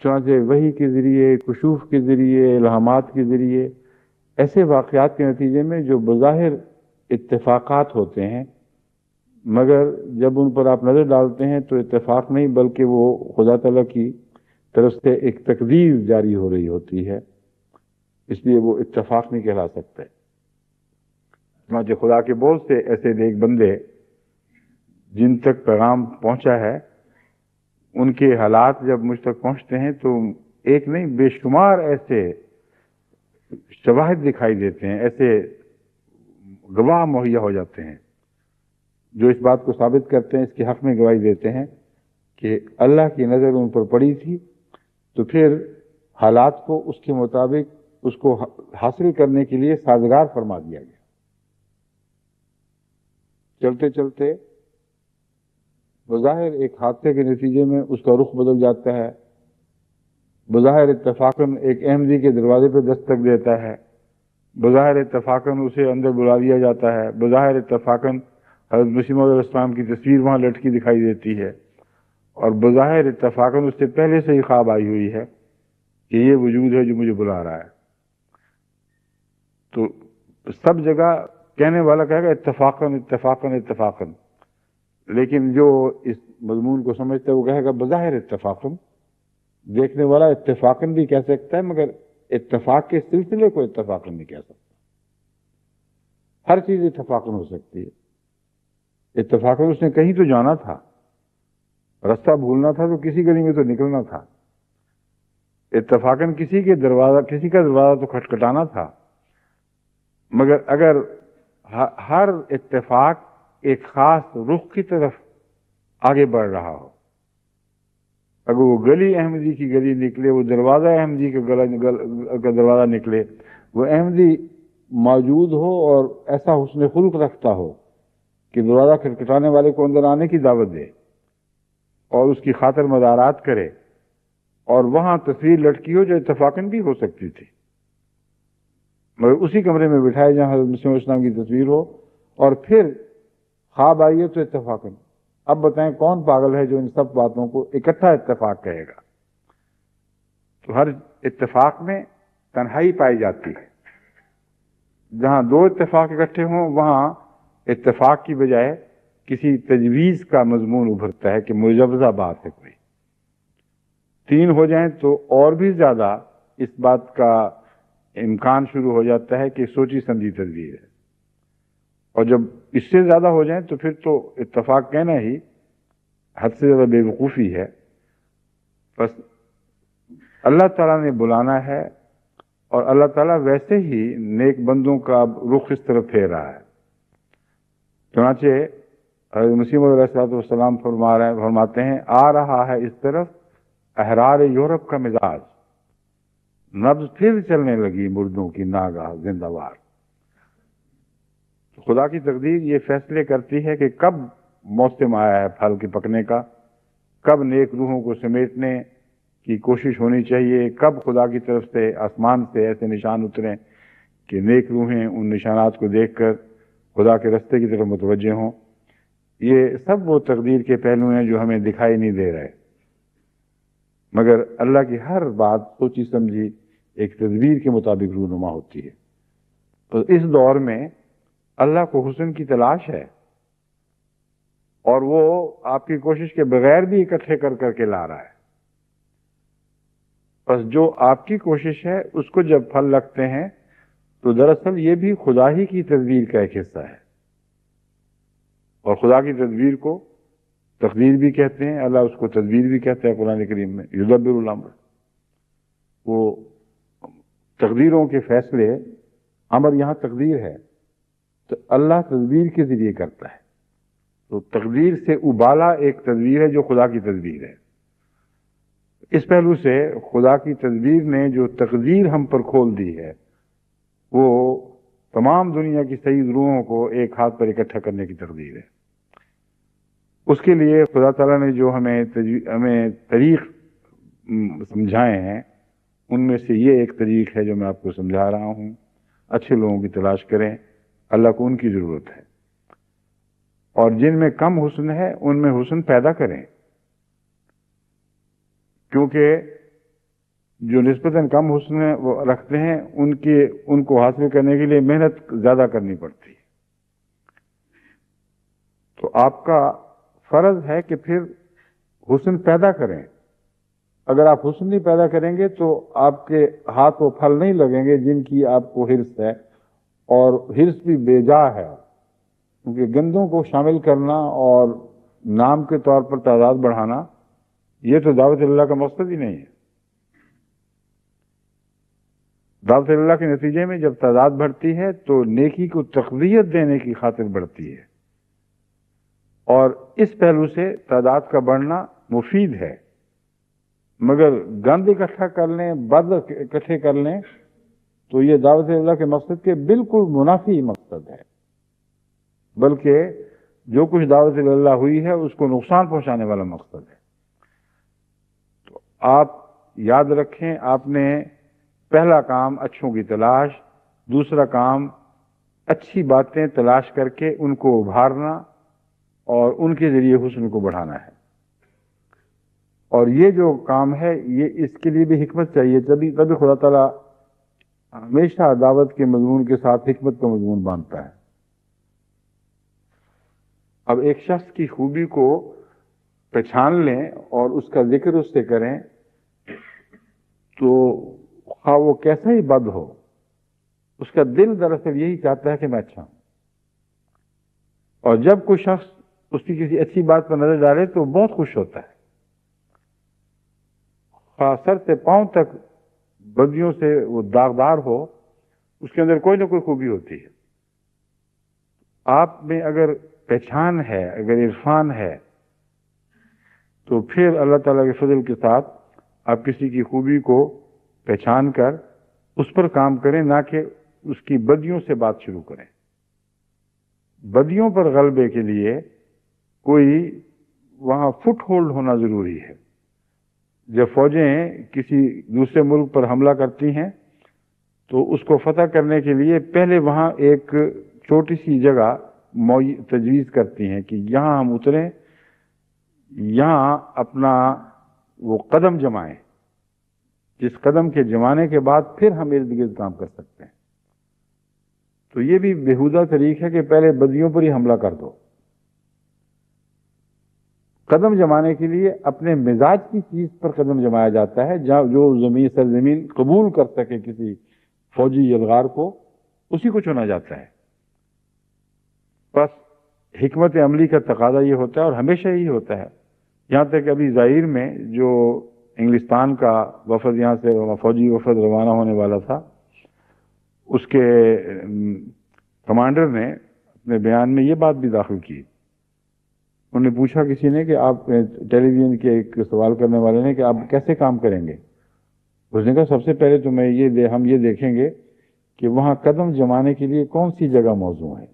چنانچہ وحی کے ذریعے، کشوف کے ذریعے، الہامات کے ذریعے، ایسے واقعات کے نتیجے میں جو بظاہر اتفاقات ہوتے ہیں مگر جب ان پر آپ نظر ڈالتے ہیں تو اتفاق نہیں بلکہ وہ خدا تعالیٰ کی طرف سے ایک تقدیر جاری ہو رہی ہوتی ہے، اس لیے وہ اتفاق نہیں کہلا سکتے۔ چنانچہ خدا کے بہت سے ایسے نیک بندے جن تک پیغام پہنچا ہے، ان کے حالات جب مجھ تک پہنچتے ہیں تو ایک نہیں بے شمار ایسے شواہد دکھائی دیتے ہیں، ایسے گواہ مہیا ہو جاتے ہیں جو اس بات کو ثابت کرتے ہیں، اس کے حق میں گواہی دیتے ہیں کہ اللہ کی نظر ان پر پڑی تھی، تو پھر حالات کو اس کے مطابق اس کو حاصل کرنے کے لیے سازگار فرما دیا گیا۔ چلتے چلتے بظاہر ایک حادثے کے نتیجے میں اس کا رخ بدل جاتا ہے، بظاہر اتفاقاً ایک احمدی کے دروازے پہ دستک دیتا ہے، بظاہر اتفاقاً اسے اندر بلا دیا جاتا ہے، بظاہر اتفاقاً حضرت مسیح موعود علیہ السلام کی تصویر وہاں لٹکی دکھائی دیتی ہے، اور بظاہر اتفاقاً اس سے پہلے سے ہی خواب آئی ہوئی ہے کہ یہ وجود ہے جو مجھے بلا رہا ہے۔ تو سب جگہ کہنے والا کہے گا اتفاقاً اتفاقاً اتفاقاً، لیکن جو اس مضمون کو سمجھتا ہے وہ کہے گا بظاہر اتفاقاً. دیکھنے والا اتفاقاً بھی کہہ سکتا ہے مگر اتفاق کے سلسلے کو اتفاقاً نہیں کہہ سکتا. ہر چیز اتفاقاً ہو سکتی ہے. اتفاقاً اس نے کہیں تو جانا تھا، راستہ بھولنا تھا تو کسی گلی میں تو نکلنا تھا. اتفاقاً کسی کا دروازہ تو کھٹکھٹانا تھا. مگر اگر ہر اتفاق ایک خاص رخ کی طرف آگے بڑھ رہا ہو، اگر وہ گلی احمدی کی گلی نکلے، وہ دروازہ احمدی کا دروازہ نکلے، وہ احمدی موجود ہو اور ایسا حسن خلق رکھتا ہو کہ دروازہ کھٹکھٹانے والے کو اندر آنے کی دعوت دے اور اس کی خاطر مدارات کرے، اور وہاں تصویر لٹکی ہو جو اتفاقاً بھی ہو سکتی تھی، مگر اسی کمرے میں بٹھائے جہاں حضرت مسیح علیہ السلام کی تصویر ہو، اور پھر خواب آئیے تو اتفاقاً. اب بتائیں کون پاگل ہے جو ان سب باتوں کو اکٹھا اتفاق کہے گا؟ تو ہر اتفاق میں تنہائی پائی جاتی ہے. جہاں دو اتفاق اکٹھے ہوں وہاں اتفاق کی بجائے کسی تجویز کا مضمون ابھرتا ہے کہ مجوزہ بات ہے کوئی. تین ہو جائیں تو اور بھی زیادہ اس بات کا امکان شروع ہو جاتا ہے کہ سوچی سمجھی تدبیر ہے، اور جب اس سے زیادہ ہو جائیں تو پھر تو اتفاق کہنا ہی حد سے زیادہ بے وقوفی ہے. بس اللہ تعالیٰ نے بلانا ہے، اور اللہ تعالیٰ ویسے ہی نیک بندوں کا رخ اس طرف پھیر رہا ہے. چنانچہ حضرت مسیح علیہ السلام فرماتے ہیں آ رہا ہے اس طرف احرار یورپ کا مزاج، نبض پھر چلنے لگی مردوں کی ناگاہ زندہ وار. خدا کی تقدیر یہ فیصلے کرتی ہے کہ کب موسم آیا ہے پھل کے پکنے کا، کب نیک روحوں کو سمیٹنے کی کوشش ہونی چاہیے، کب خدا کی طرف سے آسمان سے ایسے نشان اتریں کہ نیک روحیں ان نشانات کو دیکھ کر خدا کے رستے کی طرف متوجہ ہوں. یہ سب وہ تقدیر کے پہلو ہیں جو ہمیں دکھائی نہیں دے رہے، مگر اللہ کی ہر بات سوچی سمجھی ایک تدبیر کے مطابق رونما ہوتی ہے. تو اس دور میں اللہ کو حسن کی تلاش ہے، اور وہ آپ کی کوشش کے بغیر بھی اکٹھے کر کر کے لا رہا ہے. بس جو آپ کی کوشش ہے اس کو جب پھل لگتے ہیں تو دراصل یہ بھی خدا ہی کی تدبیر کا ایک حصہ ہے. اور خدا کی تدبیر کو تقدیر بھی کہتے ہیں، اللہ اس کو تدبیر بھی کہتا ہے قرآن کریم میں، یدبر الامر. وہ تقدیروں کے فیصلے، امر یہاں تقدیر ہے تو اللہ تدبیر کے ذریعے کرتا ہے. تو تقدیر سے ابالا ایک تدبیر ہے جو خدا کی تدبیر ہے. اس پہلو سے خدا کی تدبیر نے جو تقدیر ہم پر کھول دی ہے وہ تمام دنیا کی سعید روحوں کو ایک ہاتھ پر اکٹھا کرنے کی تقدیر ہے. اس کے لیے خدا تعالیٰ نے جو ہمیں طریق سمجھائے ہیں ان میں سے یہ ایک طریق ہے جو میں آپ کو سمجھا رہا ہوں. اچھے لوگوں کی تلاش کریں، اللہ کو ان کی ضرورت ہے، اور جن میں کم حسن ہے ان میں حسن پیدا کریں، کیونکہ جو نسبتاً کم حسن وہ رکھتے ہیں ان کو حاصل کرنے کے لیے محنت زیادہ کرنی پڑتی ہے. تو آپ کا فرض ہے کہ پھر حسن پیدا کریں. اگر آپ حسن نہیں پیدا کریں گے تو آپ کے ہاتھ وہ پھل نہیں لگیں گے جن کی آپ کو حرص ہے، اور حرص بھی بے جا ہے، کیونکہ گندوں کو شامل کرنا اور نام کے طور پر تعداد بڑھانا یہ تو دعوت اللہ کا مقصد ہی نہیں ہے. دعوت اللہ کے نتیجے میں جب تعداد بڑھتی ہے تو نیکی کو تقویت دینے کی خاطر بڑھتی ہے، اور اس پہلو سے تعداد کا بڑھنا مفید ہے. مگر گند اکٹھا کر لیں، بد اکٹھے کر لیں تو یہ دعوت اللہ کے مقصد کے بالکل منافی مقصد ہے، بلکہ جو کچھ دعوت اللہ ہوئی ہے اس کو نقصان پہنچانے والا مقصد ہے. تو آپ یاد رکھیں، آپ نے پہلا کام اچھوں کی تلاش، دوسرا کام اچھی باتیں تلاش کر کے ان کو ابھارنا اور ان کے ذریعے حسن کو بڑھانا ہے. اور یہ جو کام ہے یہ اس کے لیے بھی حکمت چاہیے، تبھی خدا تعالیٰ ہمیشہ دعوت کے مضمون کے ساتھ حکمت کا مضمون باندھتا ہے۔ اب ایک شخص کی خوبی کو پہچان لیں اور اس کا ذکر اس سے کریں تو خواہ وہ کیسا ہی بد ہو، اس کا دل دراصل یہی چاہتا ہے کہ میں اچھا ہوں، اور جب کوئی شخص اس کی کسی اچھی بات پر نظر ڈالے تو بہت خوش ہوتا ہے، خواہ سر سے پاؤں تک بدیوں سے وہ داغدار ہو، اس کے اندر کوئی نہ کوئی خوبی ہوتی ہے۔ آپ میں اگر پہچان ہے، اگر عرفان ہے، تو پھر اللہ تعالیٰ کے فضل کے ساتھ آپ کسی کی خوبی کو پہچان کر اس پر کام کریں، نہ کہ اس کی بدیوں سے بات شروع کریں۔ بدیوں پر غلبے کے لیے کوئی وہاں فٹ ہولڈ ہونا ضروری ہے۔ جب فوجیں کسی دوسرے ملک پر حملہ کرتی ہیں تو اس کو فتح کرنے کے لیے پہلے وہاں ایک چھوٹی سی جگہ تجویز کرتی ہیں کہ یہاں ہم اتریں، یہاں اپنا وہ قدم جمائیں، جس قدم کے جمانے کے بعد پھر ہم ارد گرد کام کر سکتے ہیں۔ تو یہ بھی بےہودہ طریق ہے کہ پہلے بدیوں پر ہی حملہ کر دو۔ قدم جمانے کے لیے اپنے مزاج کی چیز پر قدم جمایا جاتا ہے، جو سرزمین قبول کر سکے کسی فوجی یلغار کو، اسی کو چنا جاتا ہے۔ بس حکمت عملی کا تقاضا یہ ہوتا ہے، اور ہمیشہ یہی ہوتا ہے۔ یہاں تک ابھی ظاہر میں جو انگلستان کا وفد یہاں سے فوجی وفد روانہ ہونے والا تھا، اس کے کمانڈر نے اپنے بیان میں یہ بات بھی داخل کی۔ انہوں نے پوچھا کسی نے کہ آپ ٹیلی ویژن کے ایک سوال کرنے والے نے کہ آپ کیسے کام کریں گے؟ اس نے کہا سب سے پہلے تو ہم یہ دیکھیں گے کہ وہاں قدم جمانے کے لیے کون سی جگہ موزوں ہے۔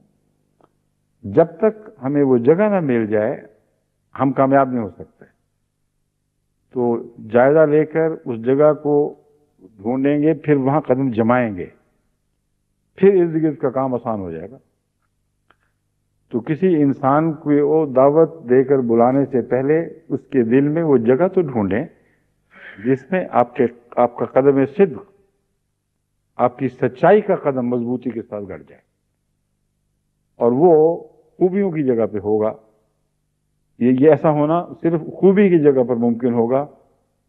جب تک ہمیں وہ جگہ نہ مل جائے ہم کامیاب نہیں ہو سکتے۔ تو جائزہ لے کر اس جگہ کو ڈھونڈیں گے، پھر وہاں قدم جمائیں گے، پھر ارد گرد کا کام آسان ہو جائے گا۔ تو کسی انسان کو دعوت دے کر بلانے سے پہلے اس کے دل میں وہ جگہ تو ڈھونڈیں جس میں آپ کا قدم صدق، آپ کی سچائی کا قدم مضبوطی کے ساتھ گڑ جائے، اور وہ خوبیوں کی جگہ پہ ہوگا۔ یہ ایسا ہونا صرف خوبی کی جگہ پر ممکن ہوگا،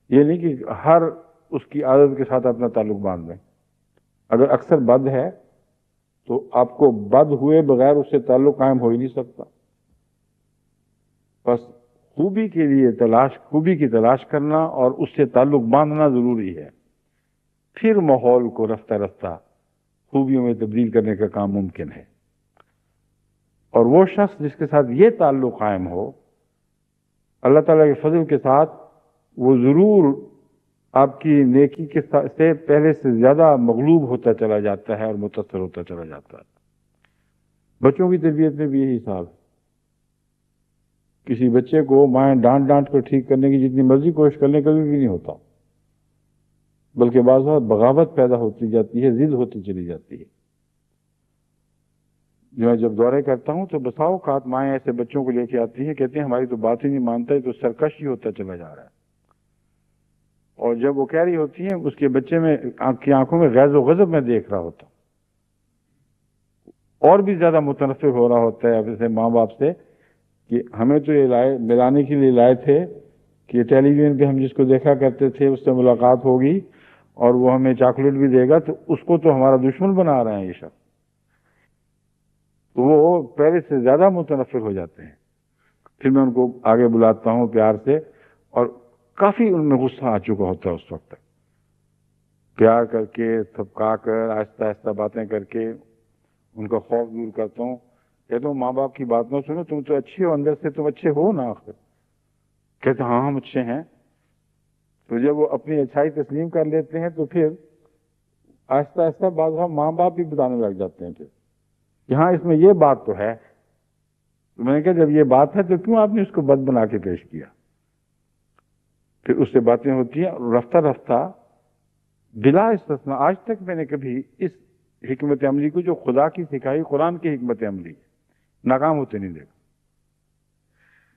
یہ نہیں کہ ہر اس کی عادت کے ساتھ اپنا تعلق باندھ لیں۔ اگر اکثر بد ہے تو آپ کو بد ہوئے بغیر اس سے تعلق قائم ہو ہی نہیں سکتا۔ بس خوبی کے لیے خوبی کی تلاش کرنا اور اس سے تعلق باندھنا ضروری ہے، پھر ماحول کو رفتہ رفتہ خوبیوں میں تبدیل کرنے کا کام ممکن ہے۔ اور وہ شخص جس کے ساتھ یہ تعلق قائم ہو، اللہ تعالیٰ کے فضل کے ساتھ وہ ضرور آپ کی نیکی کے سے پہلے سے زیادہ مغلوب ہوتا چلا جاتا ہے اور متاثر ہوتا چلا جاتا ہے۔ بچوں کی تربیت میں بھی یہی حساب ہے۔ کسی بچے کو مائیں ڈانٹ کر ٹھیک کرنے کی جتنی مرضی کوشش کرنے کبھی بھی نہیں ہوتا، بلکہ بعض وقت بغاوت پیدا ہوتی جاتی ہے، ضد ہوتی چلی جاتی ہے۔ جو میں جب دورے کرتا ہوں تو بسا اوقات مائیں ایسے بچوں کو لے کے آتی ہیں، کہتے ہیں ہماری تو بات ہی نہیں مانتا ہے، تو سرکش ہی ہوتا چلا جا رہا ہے۔ اور جب وہ کہہ رہی ہوتی ہیں، اس کے بچے میں کی آنکھوں میں غیظ و غضب میں دیکھ رہا ہوتا ہوں، اور بھی زیادہ متنفر ہو رہا ہوتا ہے اپنے ماں باپ سے کہ ہمیں تو یہ ملانے کے لیے لائے تھے کہ ٹیلی ویژن پہ ہم جس کو دیکھا کرتے تھے اس سے ملاقات ہوگی اور وہ ہمیں چاکلیٹ بھی دے گا، تو اس کو تو ہمارا دشمن بنا رہے ہیں یہ شخص۔ تو وہ پہلے سے زیادہ متنفر ہو جاتے ہیں۔ پھر میں ان کو آگے بلاتا ہوں پیار سے، اور کافی ان میں غصہ آ چکا ہوتا ہے اس وقت تک، پیار کر کے تھپکا کر آہستہ آہستہ باتیں کر کے ان کا خوف دور کرتا ہوں۔ کہتا ہوں ماں باپ کی بات نہ سنو، تم تو اچھے ہو، اندر سے تم اچھے ہو نا آخر۔ کہتے ہاں ہم اچھے ہیں۔ تو جب وہ اپنی اچھائی تسلیم کر لیتے ہیں تو پھر آہستہ آہستہ بعض ماں باپ بھی بتانے لگ جاتے ہیں پھر ہاں اس میں یہ بات تو ہے۔ تو میں نے کہا جب یہ بات ہے تو کیوں آپ نے اس کو بد بنا کے پیش کیا؟ پھر اس سے باتیں ہوتی ہیں، اور رفتہ رفتہ بلا استثناء آج تک میں نے کبھی اس حکمت عملی کو جو خدا کی سکھائی قرآن کی حکمت عملی ناکام ہوتے نہیں دیکھا۔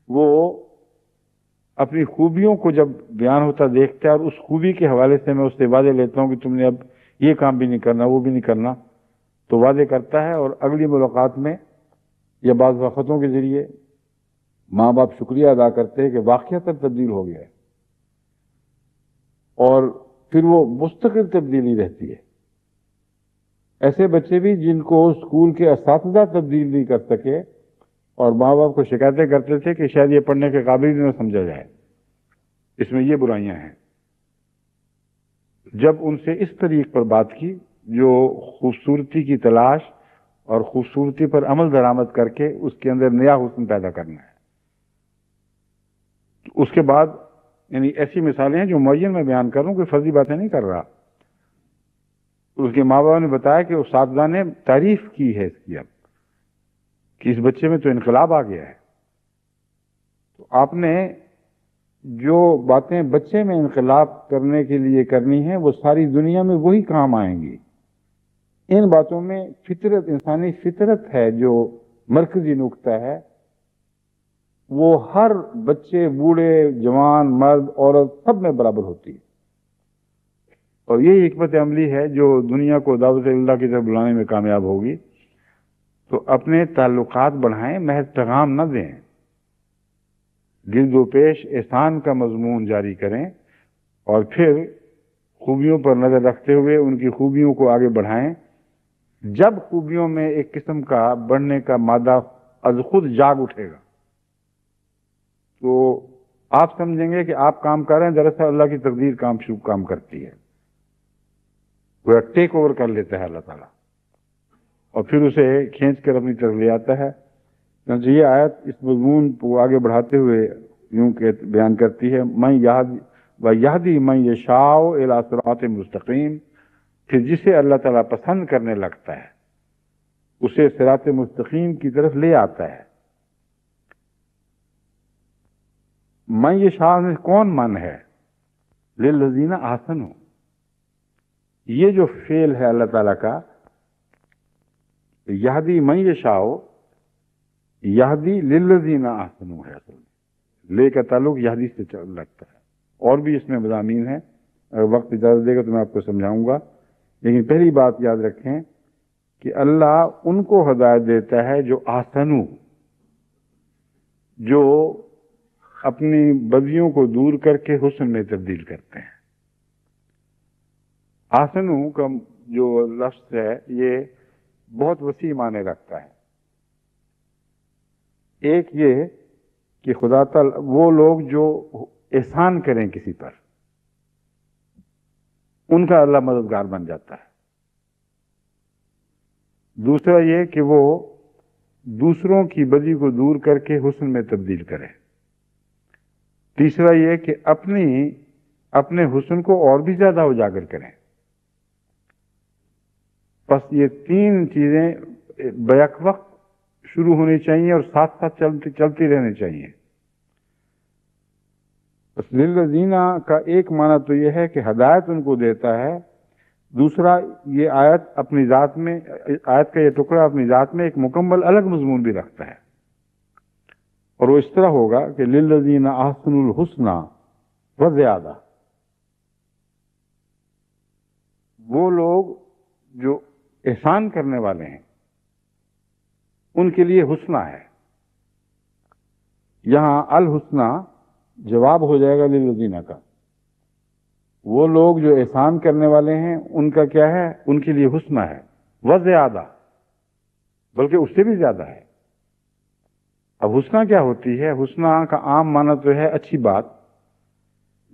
وہ اپنی خوبیوں کو جب بیان ہوتا دیکھتا ہے، اور اس خوبی کے حوالے سے میں اس سے وعدے لیتا ہوں کہ تم نے اب یہ کام بھی نہیں کرنا، وہ بھی نہیں کرنا، تو وعدے کرتا ہے اور اگلی ملاقات میں یا بعض وقتوں کے ذریعے ماں باپ شکریہ ادا کرتے ہیں کہ واقعتاً تبدیل ہو گیا ہے، اور پھر وہ مستقل تبدیلی رہتی ہے۔ ایسے بچے بھی جن کو اسکول کے اساتذہ تبدیل نہیں کر سکے اور ماں باپ کو شکایتیں کرتے تھے کہ شاید یہ پڑھنے کے قابل ہی نہ سمجھا جائے، اس میں یہ برائیاں ہیں، جب ان سے اس طریق پر بات کی جو خوبصورتی کی تلاش اور خوبصورتی پر عمل درآمد کر کے اس کے اندر نیا حسن پیدا کرنا ہے، اس کے بعد یعنی ایسی مثالیں ہیں جو معین میں بیان کر رہا ہوں، کوئی فرضی باتیں نہیں کر رہا۔ اس کے ماں باپ نے بتایا کہ اساتذہ نے تعریف کی ہے اس کی اب کہ اس بچے میں تو انقلاب آ گیا ہے۔ تو آپ نے جو باتیں بچے میں انقلاب کرنے کے لیے کرنی ہیں وہ ساری دنیا میں وہی کام آئیں گی۔ ان باتوں میں فطرت، انسانی فطرت ہے جو مرکزی نقطہ ہے، وہ ہر بچے، بوڑھے، جوان، مرد، عورت سب میں برابر ہوتی ہے، اور یہ حکمت عملی ہے جو دنیا کو دعوت اللہ کی طرف بلانے میں کامیاب ہوگی۔ تو اپنے تعلقات بڑھائیں، محض پیغام نہ دیں، گرد و پیش احسان کا مضمون جاری کریں، اور پھر خوبیوں پر نظر رکھتے ہوئے ان کی خوبیوں کو آگے بڑھائیں۔ جب خوبیوں میں ایک قسم کا بڑھنے کا مادہ از خود جاگ اٹھے گا تو آپ سمجھیں گے کہ آپ کام کر رہے ہیں، دراصل اللہ کی تقدیر کام کرتی ہے، وہ ٹیک اوور کر لیتا ہے اللہ تعالیٰ، اور پھر اسے کھینچ کر اپنی طرف لے آتا ہے۔ چنانچہ یہ آیت اس مضمون کو آگے بڑھاتے ہوئے یوں کہ بیان کرتی ہے، میں یہدی من یشاء الی صراط مستقیم، پھر جسے اللہ تعالیٰ پسند کرنے لگتا ہے اسے صراط مستقیم کی طرف لے آتا ہے۔ من یشاء میں کون من ہے؟ للذین احسنوا، یہ جو فعل ہے اللہ تعالیٰ کا، یہدی من یشاء، یہدی للذین احسنوا ہے، اصل میں لے کا تعلق یہدی سے لگتا ہے، اور بھی اس میں مضامین ہیں، اگر وقت اجازت دے گا تو میں آپ کو سمجھاؤں گا، لیکن پہلی بات یاد رکھیں کہ اللہ ان کو ہدایت دیتا ہے جو احسنوا، جو اپنی بدیوں کو دور کر کے حسن میں تبدیل کرتے ہیں۔ احسنوا کا جو لفظ ہے یہ بہت وسیع معنی رکھتا ہے۔ ایک یہ کہ خدا تعالی وہ لوگ جو احسان کریں کسی پر، ان کا اللہ مددگار بن جاتا ہے۔ دوسرا یہ کہ وہ دوسروں کی بدی کو دور کر کے حسن میں تبدیل کرے۔ تیسرا یہ کہ اپنے حسن کو اور بھی زیادہ اجاگر کریں۔ بس یہ تین چیزیں بیک وقت شروع ہونی چاہیے اور ساتھ ساتھ چلتی رہنی چاہیے۔ بس للذین کا ایک معنی تو یہ ہے کہ ہدایت ان کو دیتا ہے، دوسرا یہ آیت اپنی ذات میں، آیت کا یہ ٹکڑا اپنی ذات میں ایک مکمل الگ مضمون بھی رکھتا ہے، اور وہ اس طرح ہوگا کہ للذین احسنوا الحسنی وزیادہ، وہ لوگ جو احسان کرنے والے ہیں ان کے لیے حسنہ ہے۔ یہاں الحسنہ جواب ہو جائے گا للذین کا، وہ لوگ جو احسان کرنے والے ہیں ان کا کیا ہے؟ ان کے لیے حسنہ ہے، وزیادہ، بلکہ اس سے بھی زیادہ ہے۔ اب حسنہ کیا ہوتی ہے؟ حسنہ کا عام معنی تو ہے اچھی بات،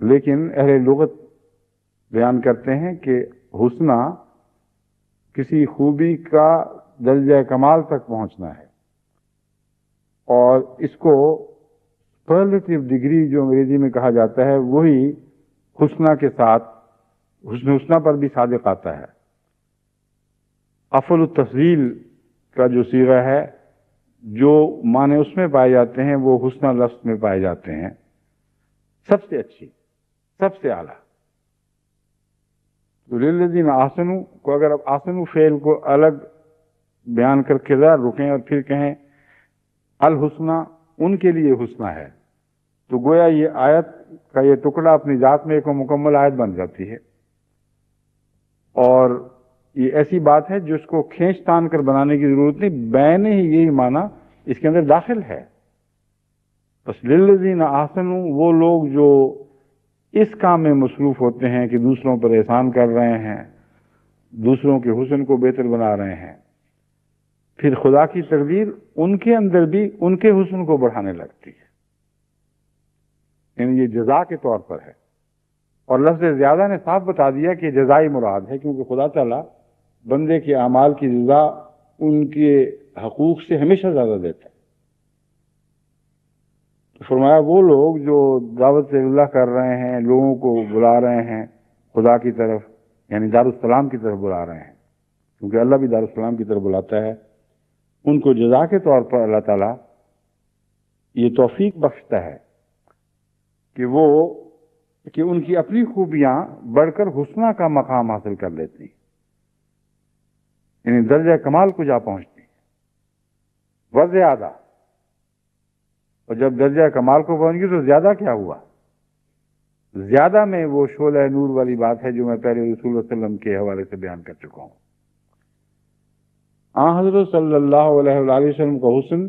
لیکن اہل لغت بیان کرتے ہیں کہ حسنہ کسی خوبی کا درجہ کمال تک پہنچنا ہے، اور اس کو سپرلیٹو ڈگری جو انگریزی میں کہا جاتا ہے وہی حسنہ کے ساتھ حسنہ پر بھی صادق آتا ہے۔ افعل التفضیل کا جو صیغہ ہے، جو معنی اس میں پائے جاتے ہیں وہ حسنہ لفظ میں پائے جاتے ہیں، سب سے اچھی، سب سے اعلیٰ۔ تو للذین احسنوا کو اگر اب احسنوا فعل کو الگ بیان کر کے ذرا رکیں اور پھر کہیں الحسنہ ان کے لیے حسنہ ہے، تو گویا یہ آیت کا یہ ٹکڑا اپنی ذات میں ایک مکمل آیت بن جاتی ہے۔ اور یہ ایسی بات ہے جس کو کھینچ تان کر بنانے کی ضرورت نہیں، بین ہی یہی معنی اس کے اندر داخل ہے. بس للذین احسنوا، وہ لوگ جو اس کام میں مصروف ہوتے ہیں کہ دوسروں پر احسان کر رہے ہیں، دوسروں کے حسن کو بہتر بنا رہے ہیں، پھر خدا کی تقدیر ان کے اندر بھی ان کے حسن کو بڑھانے لگتی ہے. یعنی یہ جزا کے طور پر ہے. اور لفظ زیادہ نے صاف بتا دیا کہ جزائی مراد ہے، کیونکہ خدا تعالیٰ بندے کے اعمال کی جزا ان کے حقوق سے ہمیشہ زیادہ دیتا ہے. تو فرمایا وہ لوگ جو دعوت اللہ کر رہے ہیں، لوگوں کو بلا رہے ہیں خدا کی طرف، یعنی دارالسلام کی طرف بلا رہے ہیں، کیونکہ اللہ بھی دارالسلام کی طرف بلاتا ہے، ان کو جزا کے طور پر اللہ تعالیٰ یہ توفیق بخشتا ہے کہ ان کی اپنی خوبیاں بڑھ کر حسنہ کا مقام حاصل کر لیتی ہیں، یعنی درجہ کمال کو جا پہنچتی ہیں. وزیادہ، اور جب درجہ کمال کو پہنچ گئی تو زیادہ کیا ہوا؟ زیادہ میں وہ شعلہ نور والی بات ہے جو میں پہلے رسول اللہ صلی اللہ علیہ وسلم کے حوالے سے بیان کر چکا ہوں. حضرت صلی اللہ علیہ وآلہ وسلم کا حسن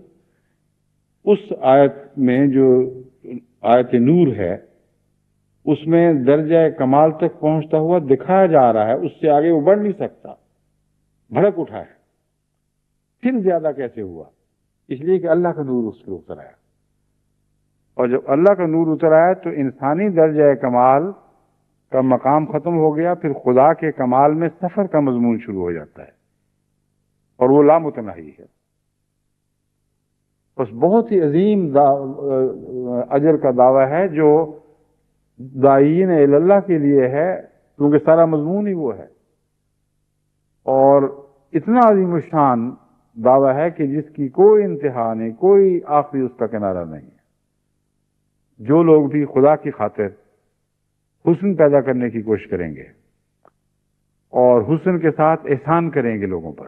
اس آیت میں جو آیت نور ہے اس میں درجہ کمال تک پہنچتا ہوا دکھایا جا رہا ہے، اس سے آگے وہ بڑھ نہیں سکتا، بھڑک اٹھا ہے. پھر زیادہ کیسے ہوا؟ اس لیے کہ اللہ کا نور اس پہ اتر آیا، اور جب اللہ کا نور اتر آیا تو انسانی درجہ کمال کا مقام ختم ہو گیا، پھر خدا کے کمال میں سفر کا مضمون شروع ہو جاتا ہے، اور وہ لامتناہی ہے. بس بہت ہی عظیم اجر کا دعویٰ ہے جو داعین اللہ کے لیے ہے، کیونکہ سارا مضمون ہی وہ ہے. اور اتنا عظیم الشان دعویٰ ہے کہ جس کی کوئی انتہا نہیں، کوئی آخری اس کا کنارہ نہیں ہے. جو لوگ بھی خدا کی خاطر حسن پیدا کرنے کی کوشش کریں گے اور حسن کے ساتھ احسان کریں گے لوگوں پر،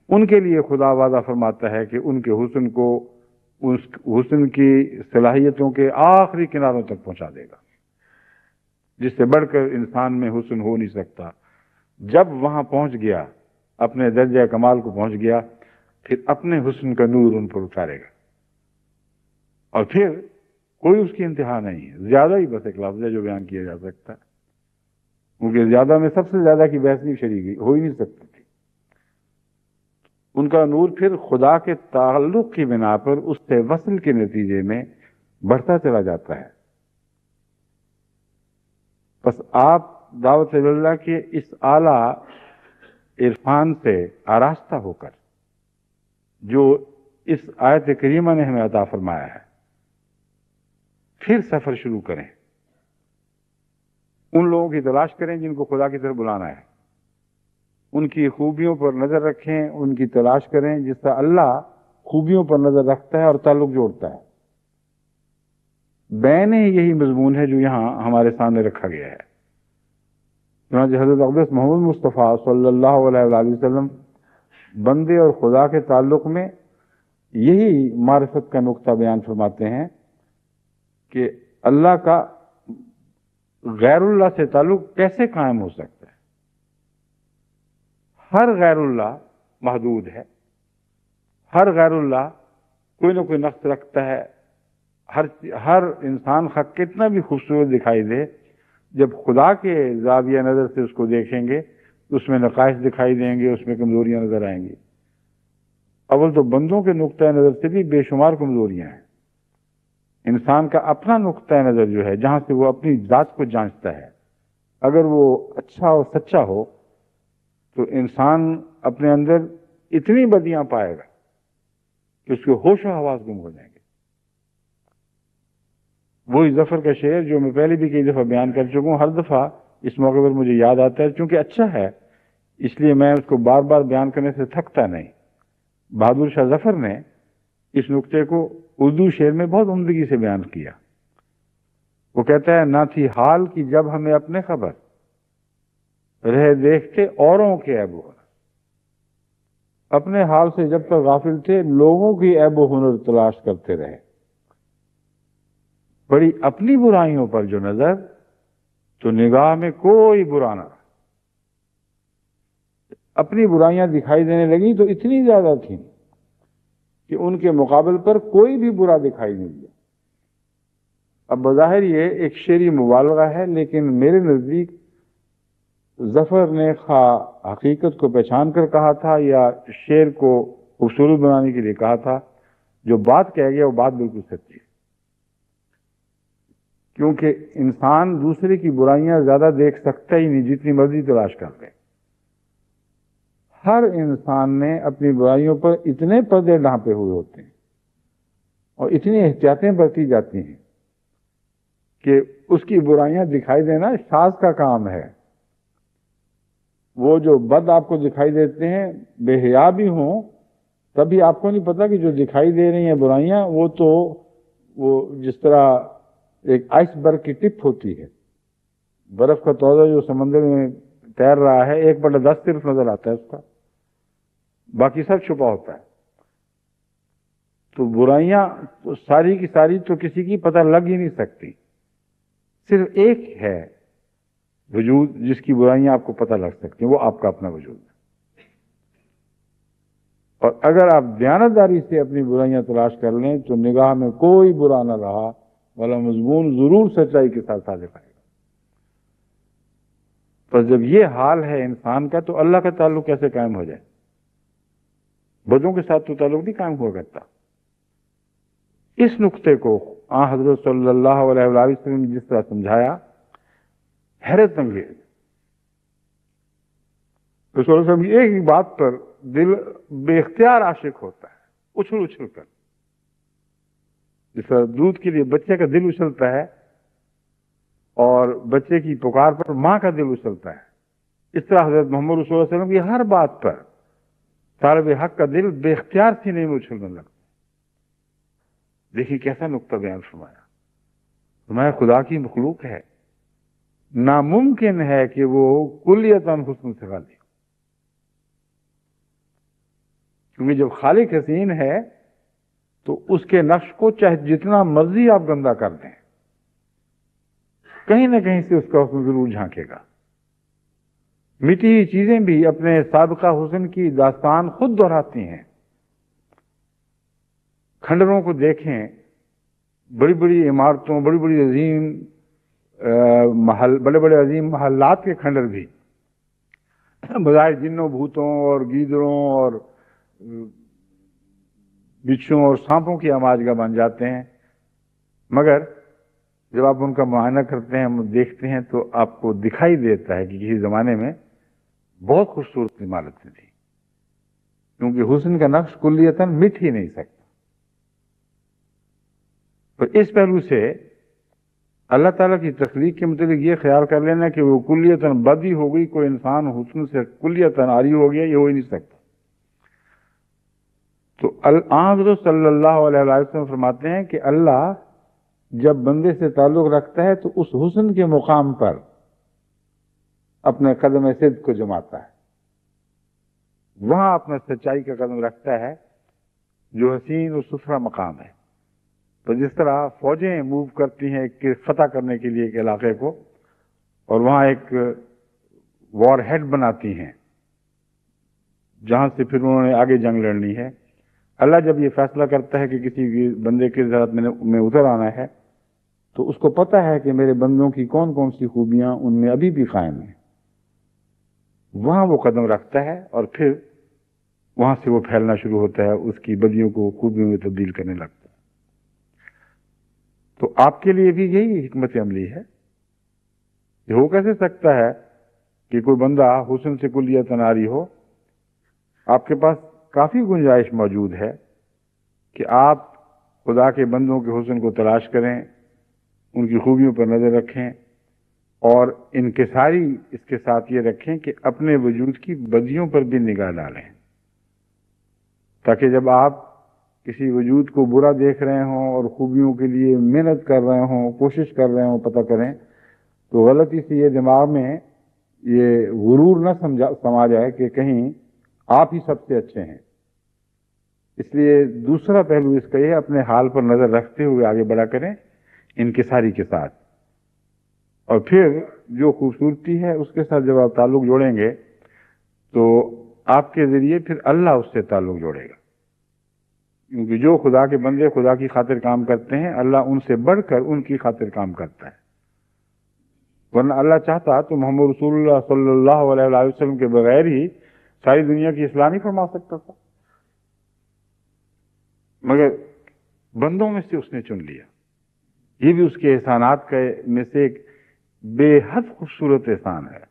ان کے لیے خدا وعدہ فرماتا ہے کہ ان کے حسن کو، اس حسن کی صلاحیتوں کے آخری کناروں تک پہنچا دے گا، جس سے بڑھ کر انسان میں حسن ہو نہیں سکتا. جب وہاں پہنچ گیا، اپنے درجہ کمال کو پہنچ گیا، پھر اپنے حسن کا نور ان پر اتارے گا، اور پھر کوئی اس کی انتہا نہیں ہے. زیادہ ہی بس ایک لفظ ہے جو بیان کیا جا سکتا ہے، کیونکہ زیادہ میں سب سے زیادہ کی بحث نہیں شریکی ہو ہی نہیں سکتی تھی. ان کا نور پھر خدا کے تعلق کی بنا پر اس سے وصل کے نتیجے میں بڑھتا چلا جاتا ہے. بس آپ دعوت اللہ کے اس اعلیٰ عرفان سے آراستہ ہو کر جو اس آیت کریمہ نے ہمیں عطا فرمایا ہے، پھر سفر شروع کریں. ان لوگوں کی تلاش کریں جن کو خدا کی طرف بلانا ہے، ان کی خوبیوں پر نظر رکھیں، ان کی تلاش کریں جس سے اللہ خوبیوں پر نظر رکھتا ہے اور تعلق جوڑتا ہے. بین یہی مضمون ہے جو یہاں ہمارے سامنے رکھا گیا ہے. چنانچہ حضرت اقدس محمد مصطفیٰ صلی اللہ علیہ وآلہ وسلم بندے اور خدا کے تعلق میں یہی معرفت کا نقطہ بیان فرماتے ہیں کہ اللہ کا غیر اللہ سے تعلق کیسے قائم ہو سکتا ہے. ہر غیر اللہ محدود ہے، ہر غیر اللہ کوئی نہ کوئی نقص رکھتا ہے. ہر انسان خود کتنا بھی خوبصورت دکھائی دے، جب خدا کے زاویہ نظر سے اس کو دیکھیں گے تو اس میں نقائص دکھائی دیں گے، اس میں کمزوریاں نظر آئیں گی. اول تو بندوں کے نقطۂ نظر سے بھی بے شمار کمزوریاں ہیں. انسان کا اپنا نقطۂ نظر جو ہے، جہاں سے وہ اپنی ذات کو جانچتا ہے، اگر وہ اچھا اور سچا ہو تو انسان اپنے اندر اتنی بدیاں پائے گا کہ اس کے ہوش و حواس گم ہو جائیں گے. وہی ظفر کا شعر جو میں پہلے بھی کئی دفعہ بیان کر چکا ہوں، ہر دفعہ اس موقع پر مجھے یاد آتا ہے، چونکہ اچھا ہے اس لیے میں اس کو بار بار بیان کرنے سے تھکتا نہیں. بہادر شاہ ظفر نے اس نقطے کو اردو شعر میں بہت عمدگی سے بیان کیا. وہ کہتا ہے، نہ تھی حال کی جب ہمیں اپنے خبر، رہ دیکھتے اوروں کے عیب و ہنر. اپنے حال سے جب تک غافل تھے، لوگوں کی عیب و ہنر تلاش کرتے رہے. بڑی اپنی برائیوں پر جو نظر، تو نگاہ میں کوئی برا نہ رہا. اپنی برائیاں دکھائی دینے لگیں تو اتنی زیادہ تھیں کہ ان کے مقابل پر کوئی بھی برا دکھائی نہیں دیا. اب بظاہر یہ ایک شعری مبالغہ ہے، لیکن میرے نزدیک ظفر نے خواہ حقیقت کو پہچان کر کہا تھا یا شعر کو خوبصورت بنانے کے لیے کہا تھا. جو بات کہہ گیا وہ بات بالکل سچی ہے، کیونکہ انسان دوسرے کی برائیاں زیادہ دیکھ سکتا ہی نہیں جتنی مرضی تلاش کر لے. ہر انسان نے اپنی برائیوں پر اتنے پردے ڈھانپے ہوئے ہوتے ہیں اور اتنی احتیاطیں برتی جاتی ہیں کہ اس کی برائیاں دکھائی دینا شاذ کا کام ہے. وہ جو بد آپ کو دکھائی دیتے ہیں بے حیا بھی ہوں تبھی آپ کو نہیں پتا کہ جو دکھائی دے رہی ہیں برائیاں وہ جس طرح ایک آئس برگ کی ٹپ ہوتی ہے، برف کا تودہ جو سمندر میں تیر رہا ہے 1/10 صرف نظر آتا ہے اس کا، باقی سب چھپا ہوتا ہے. تو برائیاں ساری کی ساری تو کسی کی پتہ لگ ہی نہیں سکتی. صرف ایک ہے وجود جس کی برائیاں آپ کو پتہ لگ سکتی ہیں، وہ آپ کا اپنا وجود ہے. اور اگر آپ دیانتداری سے اپنی برائیاں تلاش کر لیں تو نگاہ میں کوئی برا نہ رہا والا مضمون ضرور سچائی کے ساتھ صادق آئے گا. پر جب یہ حال ہے انسان کا تو اللہ کا تعلق کیسے قائم ہو جائے؟ بدوں کے ساتھ تو تعلق نہیں قائم ہوا کرتا. اس نقطے کو حضرت صلی اللہ علیہ وسلم نے جس طرح سمجھایا حیرت انگیز. رسول اللہ صلی اللہ علیہ وسلم کی ایک ہی بات پر دل بے اختیار عاشق ہوتا ہے، اچھل اچھل کر. جس طرح دودھ کے لیے بچے کا دل اچھلتا ہے اور بچے کی پکار پر ماں کا دل اچھلتا ہے، اس طرح حضرت محمد رسول اللہ صلی اللہ علیہ وسلم کی ہر بات پر طالب حق کا دل بے اختیار سینے میں اچھلنے لگتا. دیکھیے کیسا نقطہ بیان فرمایا خدا کی مخلوق ہے، ناممکن ہے کہ وہ کلیتاً حسن سے خالی، کیونکہ جب خالق حسین ہے تو اس کے نقش کو چاہے جتنا مرضی آپ گندا کر دیں کہیں نہ کہیں سے اس کا حسن ضرور جھانکے گا. مٹی ہوئی چیزیں بھی اپنے سابقہ حسن کی داستان خود دہراتی ہیں. کھنڈروں کو دیکھیں، بڑی بڑی عمارتوں بڑی بڑی عظیم بڑے بڑے عظیم محلات کے کھنڈر بھی بظاہر جنوں بھوتوں اور گیدڑوں اور بچھوں اور سانپوں کی آماجگاہ بن جاتے ہیں، مگر جب آپ ان کا معائنہ کرتے ہیں دیکھتے ہیں تو آپ کو دکھائی دیتا ہے کہ کسی زمانے میں بہت خوبصورت عمارتیں تھیں، کیونکہ حسن کا نقش کلیتاً مٹ ہی نہیں سکتا. پر اس پہلو سے اللہ تعالیٰ کی تخلیق کے متعلق یہ خیال کر لینا کہ وہ کلیتاً بد ہی ہو گئی، کوئی انسان حسن سے کلیتاً عاری ہو گیا، یہ ہو ہی نہیں سکتا. تو حضرت صلی اللہ علیہ وسلم فرماتے ہیں کہ اللہ جب بندے سے تعلق رکھتا ہے تو اس حسن کے مقام پر اپنے قدم صدق کو جماتا ہے، وہاں اپنا سچائی کا قدم رکھتا ہے جو حسین و ستھرا مقام ہے. تو جس طرح فوجیں موو کرتی ہیں کہ فتح کرنے کے لیے ایک علاقے کو اور وہاں ایک وار ہیڈ بناتی ہیں جہاں سے پھر انہوں نے آگے جنگ لڑنی ہے، اللہ جب یہ فیصلہ کرتا ہے کہ کسی بندے کے ذات میں اتر آنا ہے تو اس کو پتہ ہے کہ میرے بندوں کی کون کون سی خوبیاں ان میں ابھی بھی قائم ہیں. وہاں وہ قدم رکھتا ہے اور پھر وہاں سے وہ پھیلنا شروع ہوتا ہے، اس کی بدیوں کو خوبیوں میں تبدیل کرنے لگتا ہے. تو آپ کے لیے بھی یہی حکمت عملی ہے. یہ ہو کیسے سکتا ہے کہ کوئی بندہ حسن سے کلیتاً عاری ہو؟ آپ کے پاس کافی گنجائش موجود ہے کہ آپ خدا کے بندوں کے حسن کو تلاش کریں، ان کی خوبیوں پر نظر رکھیں اور انکساری اس کے ساتھ یہ رکھیں کہ اپنے وجود کی بدیوں پر بھی نگاہ ڈالیں، تاکہ جب آپ کسی وجود کو برا دیکھ رہے ہوں اور خوبیوں کے لیے محنت کر رہے ہوں، کوشش کر رہے ہوں پتہ کریں، تو غلطی سے یہ دماغ میں یہ غرور نہ سما جائے کہ کہیں آپ ہی سب سے اچھے ہیں. اس لیے دوسرا پہلو اس کا یہ اپنے حال پر نظر رکھتے ہوئے آگے بڑھا کریں انکساری کے ساتھ. اور پھر جو خوبصورتی ہے اس کے ساتھ جب آپ تعلق جوڑیں گے تو آپ کے ذریعے پھر اللہ اس سے تعلق جوڑے گا، کیونکہ جو خدا کے بندے خدا کی خاطر کام کرتے ہیں اللہ ان سے بڑھ کر ان کی خاطر کام کرتا ہے، ورنہ اللہ چاہتا تو محمد رسول اللہ صلی اللہ علیہ وآلہ وسلم کے بغیر ہی ساری دنیا کی اصلاح نہیں فرما سکتا تھا، مگر بندوں میں سے اس نے چن لیا۔ یہ بھی اس کے احسانات میں سے ایک بے حد خوبصورت احسان ہے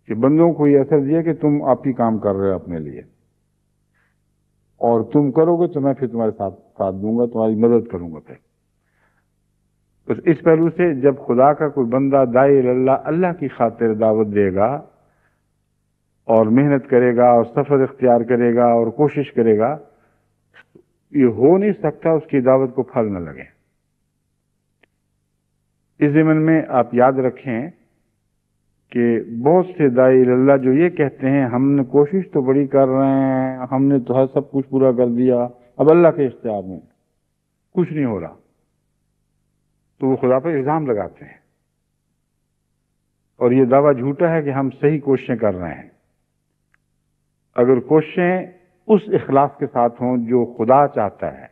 کہ بندوں کو یہ اثر دیا کہ تم آپ ہی کام کر رہے ہو اپنے لیے، اور تم کرو گے تو میں پھر تمہارے ساتھ دوں گا، تمہاری مدد کروں گا۔ پھر بس اس پہلو سے جب خدا کا کوئی بندہ داعی اللہ اللہ کی خاطر دعوت دے گا اور محنت کرے گا اور سفر اختیار کرے گا اور کوشش کرے گا، یہ ہو نہیں سکتا اس کی دعوت کو پھل نہ لگے۔ اس ضمن میں آپ یاد رکھیں کہ بہت سے داعی اللہ جو یہ کہتے ہیں ہم نے کوشش تو بڑی کر رہے ہیں، ہم نے تو سب کچھ پورا کر دیا، اب اللہ کے اختیار میں کچھ نہیں ہو رہا، تو وہ خدا پر الزام لگاتے ہیں، اور یہ دعویٰ جھوٹا ہے کہ ہم صحیح کوششیں کر رہے ہیں۔ اگر کوششیں اس اخلاص کے ساتھ ہوں جو خدا چاہتا ہے،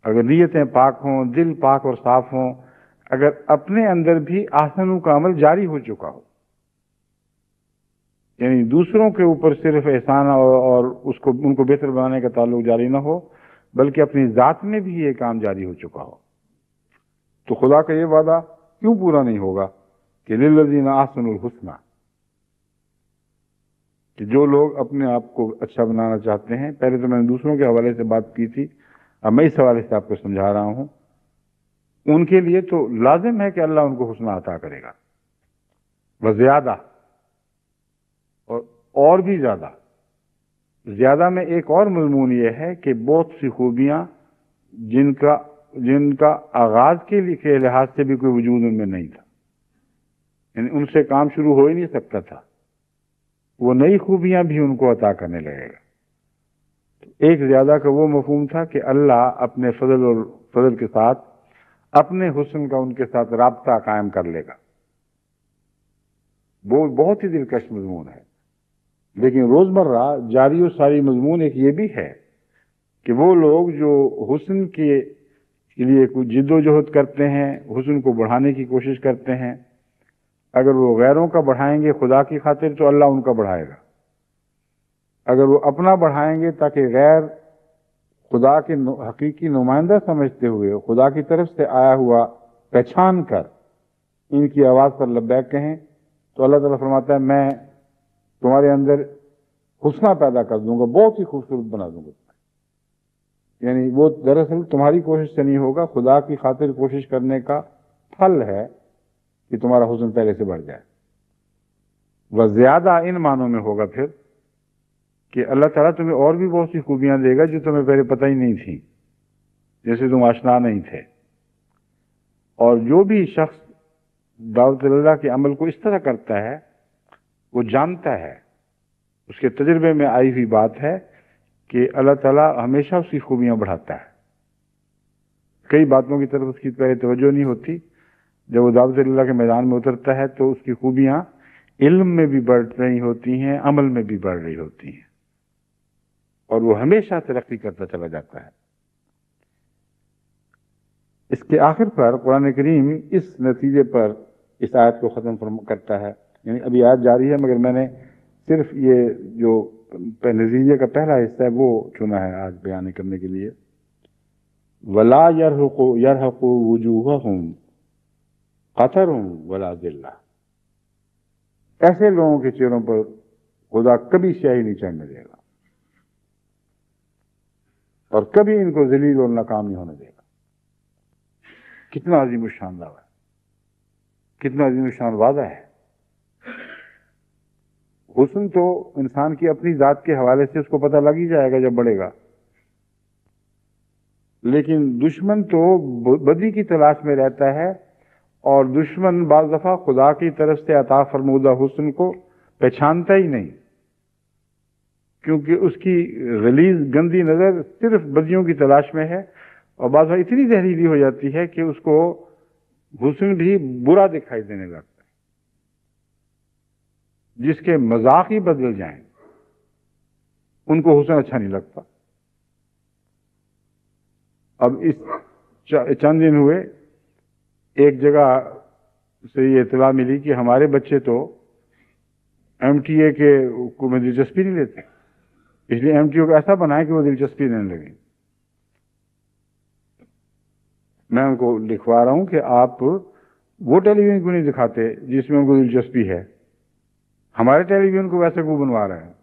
اگر نیتیں پاک ہوں، دل پاک اور صاف ہوں، اگر اپنے اندر بھی آسنوں کا عمل جاری ہو چکا ہو، یعنی دوسروں کے اوپر صرف احسان اور ان کو بہتر بنانے کا تعلق جاری نہ ہو، بلکہ اپنی ذات میں بھی یہ کام جاری ہو چکا ہو، تو خدا کا یہ وعدہ کیوں پورا نہیں ہوگا کہ للذین احسنوا الحسنی، کہ جو لوگ اپنے آپ کو اچھا بنانا چاہتے ہیں، پہلے تو میں نے دوسروں کے حوالے سے بات کی تھی، اب میں اس حوالے سے آپ کو سمجھا رہا ہوں، ان کے لیے تو لازم ہے کہ اللہ ان کو حسنہ عطا کرے گا، وزیادہ، اور بھی زیادہ۔ زیادہ میں ایک اور مضمون یہ ہے کہ بہت سی خوبیاں جن کا آغاز کے لحاظ سے بھی کوئی وجود ان میں نہیں تھا، یعنی ان سے کام شروع ہو ہی نہیں سکتا تھا، وہ نئی خوبیاں بھی ان کو عطا کرنے لگے گا۔ ایک زیادہ کا وہ مفہوم تھا کہ اللہ اپنے فضل کے ساتھ اپنے حسن کا ان کے ساتھ رابطہ قائم کر لے گا، وہ بہت ہی دلکش مضمون ہے، لیکن روزمرہ جاری و ساری مضمون ایک یہ بھی ہے کہ وہ لوگ جو حسن کے لیے کوئی جد و جہد کرتے ہیں، حسن کو بڑھانے کی کوشش کرتے ہیں، اگر وہ غیروں کا بڑھائیں گے خدا کی خاطر تو اللہ ان کا بڑھائے گا، اگر وہ اپنا بڑھائیں گے تاکہ غیر خدا کے حقیقی نمائندہ سمجھتے ہوئے خدا کی طرف سے آیا ہوا پہچان کر ان کی آواز پر لبیک کہیں، تو اللہ تعالیٰ فرماتا ہے میں تمہارے اندر حسنہ پیدا کر دوں گا، بہت ہی خوبصورت بنا دوں گا، یعنی وہ دراصل تمہاری کوشش سے نہیں ہوگا، خدا کی خاطر کوشش کرنے کا پھل ہے کہ تمہارا حسن پہلے سے بڑھ جائے۔ وہ زیادہ ان معنوں میں ہوگا پھر کہ اللہ تعالیٰ تمہیں اور بھی بہت سی خوبیاں دے گا جو تمہیں پہلے پتہ ہی نہیں تھی، جیسے تم آشنا نہیں تھے۔ اور جو بھی شخص دعوت اللہ کے عمل کو اس طرح کرتا ہے وہ جانتا ہے، اس کے تجربے میں آئی ہوئی بات ہے کہ اللہ تعالیٰ ہمیشہ اس کی خوبیاں بڑھاتا ہے۔ کئی باتوں کی طرف اس کی پہلے توجہ نہیں ہوتی، جب وہ دعوت اللہ کے میدان میں اترتا ہے تو اس کی خوبیاں علم میں بھی بڑھ رہی ہوتی ہیں، عمل میں بھی بڑھ رہی ہوتی ہیں، اور وہ ہمیشہ ترقی کرتا چلا جاتا ہے۔ اس کے آخر پر قرآن کریم اس نتیجے پر اس آیت کو ختم کرتا ہے، یعنی ابھی آیت جاری ہے مگر میں نے صرف یہ جو نتیجے کا پہلا حصہ ہے وہ چنا ہے آج بیان کرنے کے لیے۔ وَلَا يَرْهَقُ وُجُوهَهُمْ قَتَرٌ وَلَا ذِلَّةٌ، ایسے لوگوں کے چہروں پر خدا کبھی سیاہی نہیں چڑھنے دے گا اور کبھی ان کو ذلیل اور ناکام نہیں ہونے دے گا۔ کتنا عظیم الشان دعویٰ ہے، کتنا عظیم الشان وعدہ ہے۔ حسن تو انسان کی اپنی ذات کے حوالے سے اس کو پتہ لگ ہی جائے گا جب بڑھے گا، لیکن دشمن تو بدی کی تلاش میں رہتا ہے، اور دشمن بعض دفعہ خدا کی طرف سے عطا فرمودہ حسن کو پہچانتا ہی نہیں، کیونکہ اس کی غلیظ گندی نظر صرف بدیوں کی تلاش میں ہے، اور بعض دفعہ اتنی زہریلی ہو جاتی ہے کہ اس کو حسن بھی برا دکھائی دینے لگتا ہے. جس کے مذاق ہی بدل جائیں ان کو حسن اچھا نہیں لگتا. اب اس چند دن ہوئے ایک جگہ سے یہ اطلاع ملی کہ ہمارے بچے تو ایم ٹی اے کے کو میں دلچسپی نہیں لیتے، اس لیے ایم ٹی او کو ایسا بنائے کہ وہ دلچسپی لینے لگے. میں ان کو لکھوا رہا ہوں کہ آپ وہ ٹیلی ویژن کیوں نہیں دکھاتے جس میں ان کو دلچسپی ہے؟ ہمارے ٹیلی ویژن کو ویسے کیوں بنوا رہے ہیں؟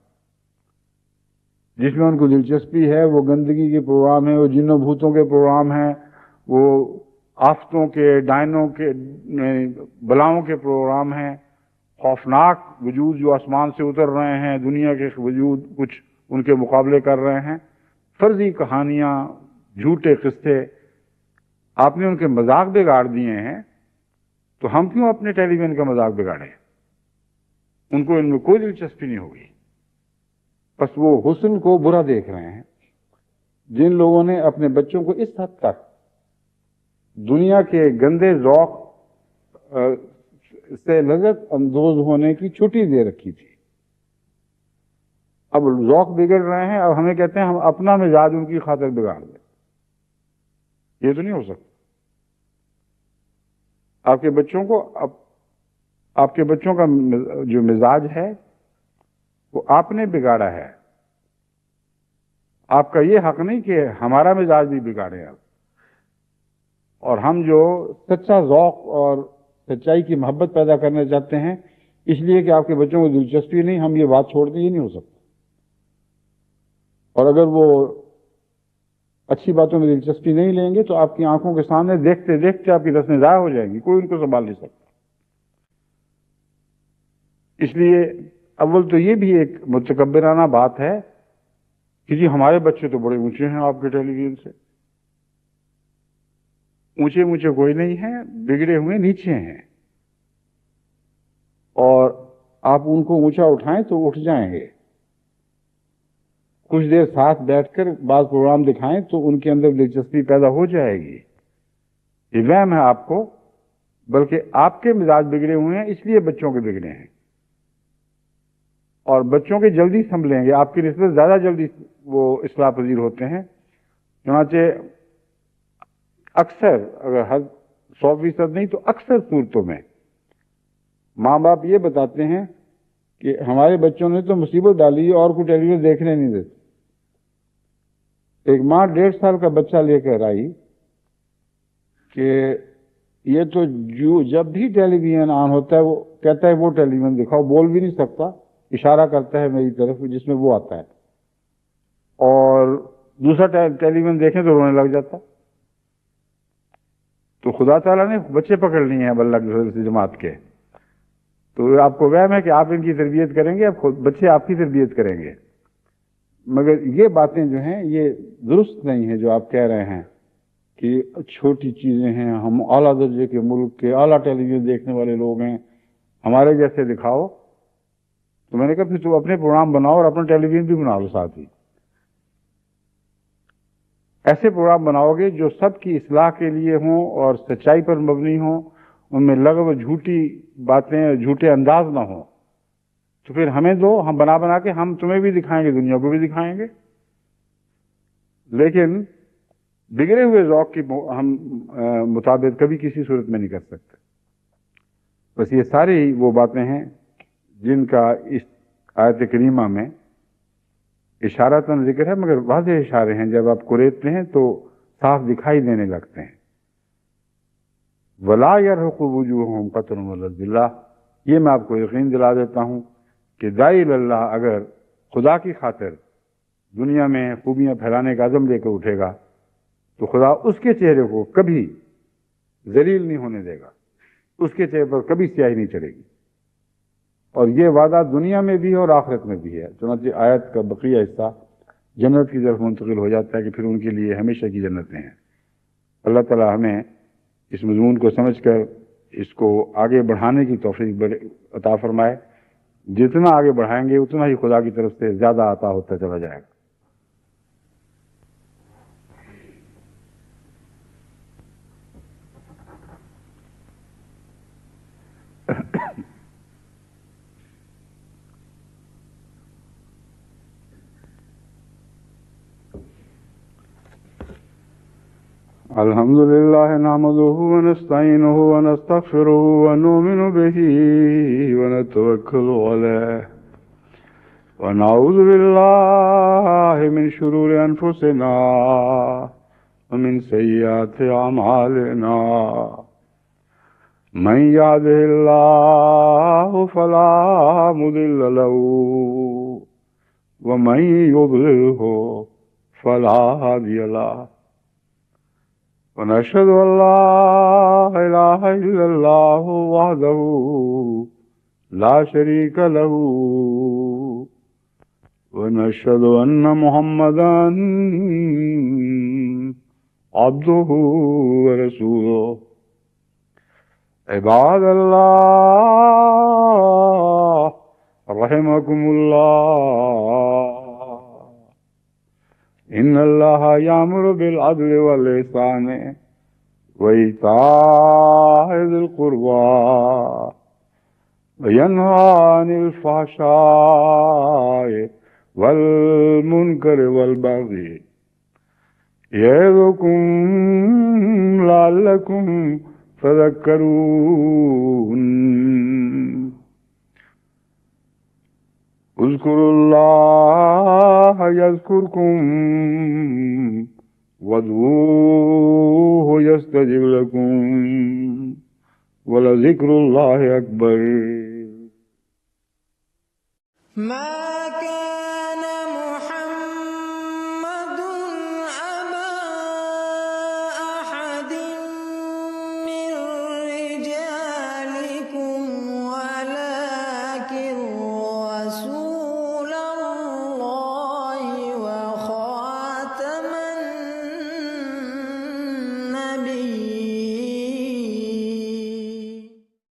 جس میں ان کو دلچسپی ہے وہ گندگی کے پروگرام ہیں، وہ جنوں بھوتوں کے پروگرام ہیں، وہ آفتوں کے، ڈائنوں کے، بلاؤں کے پروگرام ہیں، خوفناک وجود جو آسمان سے اتر رہے ہیں، دنیا کے وجود کچھ ان کے مقابلے کر رہے ہیں، فرضی کہانیاں، جھوٹے قصے. آپ نے ان کے مذاق بگاڑ دیے ہیں تو ہم کیوں اپنے ٹیلی ویژن کا مذاق بگاڑیں؟ ان کو ان میں کوئی دلچسپی نہیں ہوگی. بس وہ حسن کو برا دیکھ رہے ہیں. جن لوگوں نے اپنے بچوں کو اس حد تک دنیا کے گندے ذوق سے لذت اندوز ہونے کی چھٹی دے رکھی تھی، اب ذوق بگڑ رہے ہیں، اب ہمیں کہتے ہیں ہم اپنا مزاج ان کی خاطر بگاڑ دیں. یہ تو نہیں ہو سکتا. آپ کے بچوں کا جو مزاج ہے وہ آپ نے بگاڑا ہے. آپ کا یہ حق نہیں کہ ہمارا مزاج بھی بگاڑے آپ. اور ہم جو سچا ذوق اور سچائی کی محبت پیدا کرنا چاہتے ہیں اس لیے کہ آپ کے بچوں کو دلچسپی نہیں، ہم یہ بات چھوڑ دیں، یہ نہیں ہو سکتا. اور اگر وہ اچھی باتوں میں دلچسپی نہیں لیں گے تو آپ کی آنکھوں کے سامنے دیکھتے دیکھتے آپ کی رسمیں ضائع ہو جائیں گی، کوئی ان کو سنبھال نہیں سکتا. اس لیے اول تو یہ بھی ایک متکبرانہ بات ہے کہ جی ہمارے بچے تو بڑے اونچے ہیں آپ کے ٹیلی ویژن سے. اونچے اونچے کوئی نہیں ہیں، بگڑے ہوئے نیچے ہیں. اور آپ ان کو اونچا اٹھائیں تو اٹھ جائیں گے. کچھ دیر ساتھ بیٹھ کر بعض پروگرام دکھائیں تو ان کے اندر دلچسپی پیدا ہو جائے گی. یہ وہم ہے آپ کو، بلکہ آپ کے مزاج بگڑے ہوئے ہیں اس لیے بچوں کے بگڑے ہیں. اور بچوں کے جلدی سنبھلیں گے، آپ کی نسبت زیادہ جلدی وہ اصلاح پذیر ہوتے ہیں. چنانچہ اکثر، اگر 100% نہیں تو اکثر صورتوں میں ماں باپ یہ بتاتے ہیں کہ ہمارے بچوں نے تو مصیبت ڈالی اور کوئی ٹیلی ویژن دیکھنے نہیں دیتے. ایک ماں 1.5 سال کا بچہ لے کر آئی کہ یہ تو جب بھی ٹیلی ویژن آن ہوتا ہے وہ کہتا ہے وہ ٹیلی ویژن دکھاؤ. بول بھی نہیں سکتا، اشارہ کرتا ہے میری طرف جس میں وہ آتا ہے، اور دوسرا ٹیلی ویژن دیکھیں تو رونے لگ جاتا. تو خدا تعالیٰ نے بچے پکڑ لیے ہیں اللہ کی فضل سے جماعت کے. تو آپ کو وہم ہے کہ آپ ان کی تربیت کریں گے، اب خود بچے آپ کی تربیت کریں گے. مگر یہ باتیں جو ہیں یہ درست نہیں ہیں جو آپ کہہ رہے ہیں کہ چھوٹی چیزیں ہیں، ہم اعلیٰ درجے کے ملک کے اعلیٰ ٹیلی ویژن دیکھنے والے لوگ ہیں، ہمارے جیسے دکھاؤ. تو میں نے کہا پھر تو اپنے پروگرام بناؤ اور اپنا ٹیلی ویژن بھی بنا لو ساتھ ہی. ایسے پروگرام بناؤ گے جو سب کی اصلاح کے لیے ہوں اور سچائی پر مبنی ہوں، ان میں لغو جھوٹی باتیں جھوٹے انداز نہ ہوں. تو پھر ہمیں دو، ہم بنا بنا کے ہم تمہیں بھی دکھائیں گے، دنیا کو بھی دکھائیں گے. لیکن بگڑے ہوئے ذوق کی ہم مطابق کبھی کسی صورت میں نہیں کر سکتے. بس یہ ساری وہ باتیں ہیں جن کا اس آیت کریمہ میں اشارتاً ذکر ہے، مگر واضح اشارے ہیں. جب آپ قریتتے ہیں تو صاف دکھائی دینے لگتے ہیں. وَلَا يَرْهَقُ وُجُوهَهُمْ قَتْرٌ وَلَا ذِلَّةٌ. یہ میں آپ کو یقین دلا دیتا ہوں کہ داعی اللہ اگر خدا کی خاطر دنیا میں خوبیاں پھیلانے کا عزم لے کر اٹھے گا تو خدا اس کے چہرے کو کبھی ذلیل نہیں ہونے دے گا، اس کے چہرے پر کبھی سیاہی نہیں چڑھے گی. اور یہ وعدہ دنیا میں بھی ہے اور آخرت میں بھی ہے. چنانچہ آیت کا بقیہ حصہ جنت کی طرف منتقل ہو جاتا ہے کہ پھر ان کے لیے ہمیشہ کی جنتیں ہیں. اللہ تعالی ہمیں اس مضمون کو سمجھ کر اس کو آگے بڑھانے کی توفیق عطا فرمائے. جتنا آگے بڑھائیں گے اتنا ہی خدا کی طرف سے زیادہ عطا ہوتا چلا جائے گا. الحمد لله نحمده ونستعينه ونستغفره ونؤمن به ونتوكل عليه ونعوذ بالله من شرور أنفسنا ومن سيئات أعمالنا من يهده الله فلا مضل له ومن يضلله فلا هادي له ونشهد أن لا إله إلا الله وحده لا شريك له ونشهد أن محمدا عبده ورسوله عباد الله رحمكم الله إن الله يأمر بالعدل والإحسان وإيتاء ذي القربى وينهى عن الفحشاء والمنكر والبغي يعظكم لعلكم تذكرون اذكروا الله يذكركم وادعوه يستجب لكم ولذكر الله أكبر.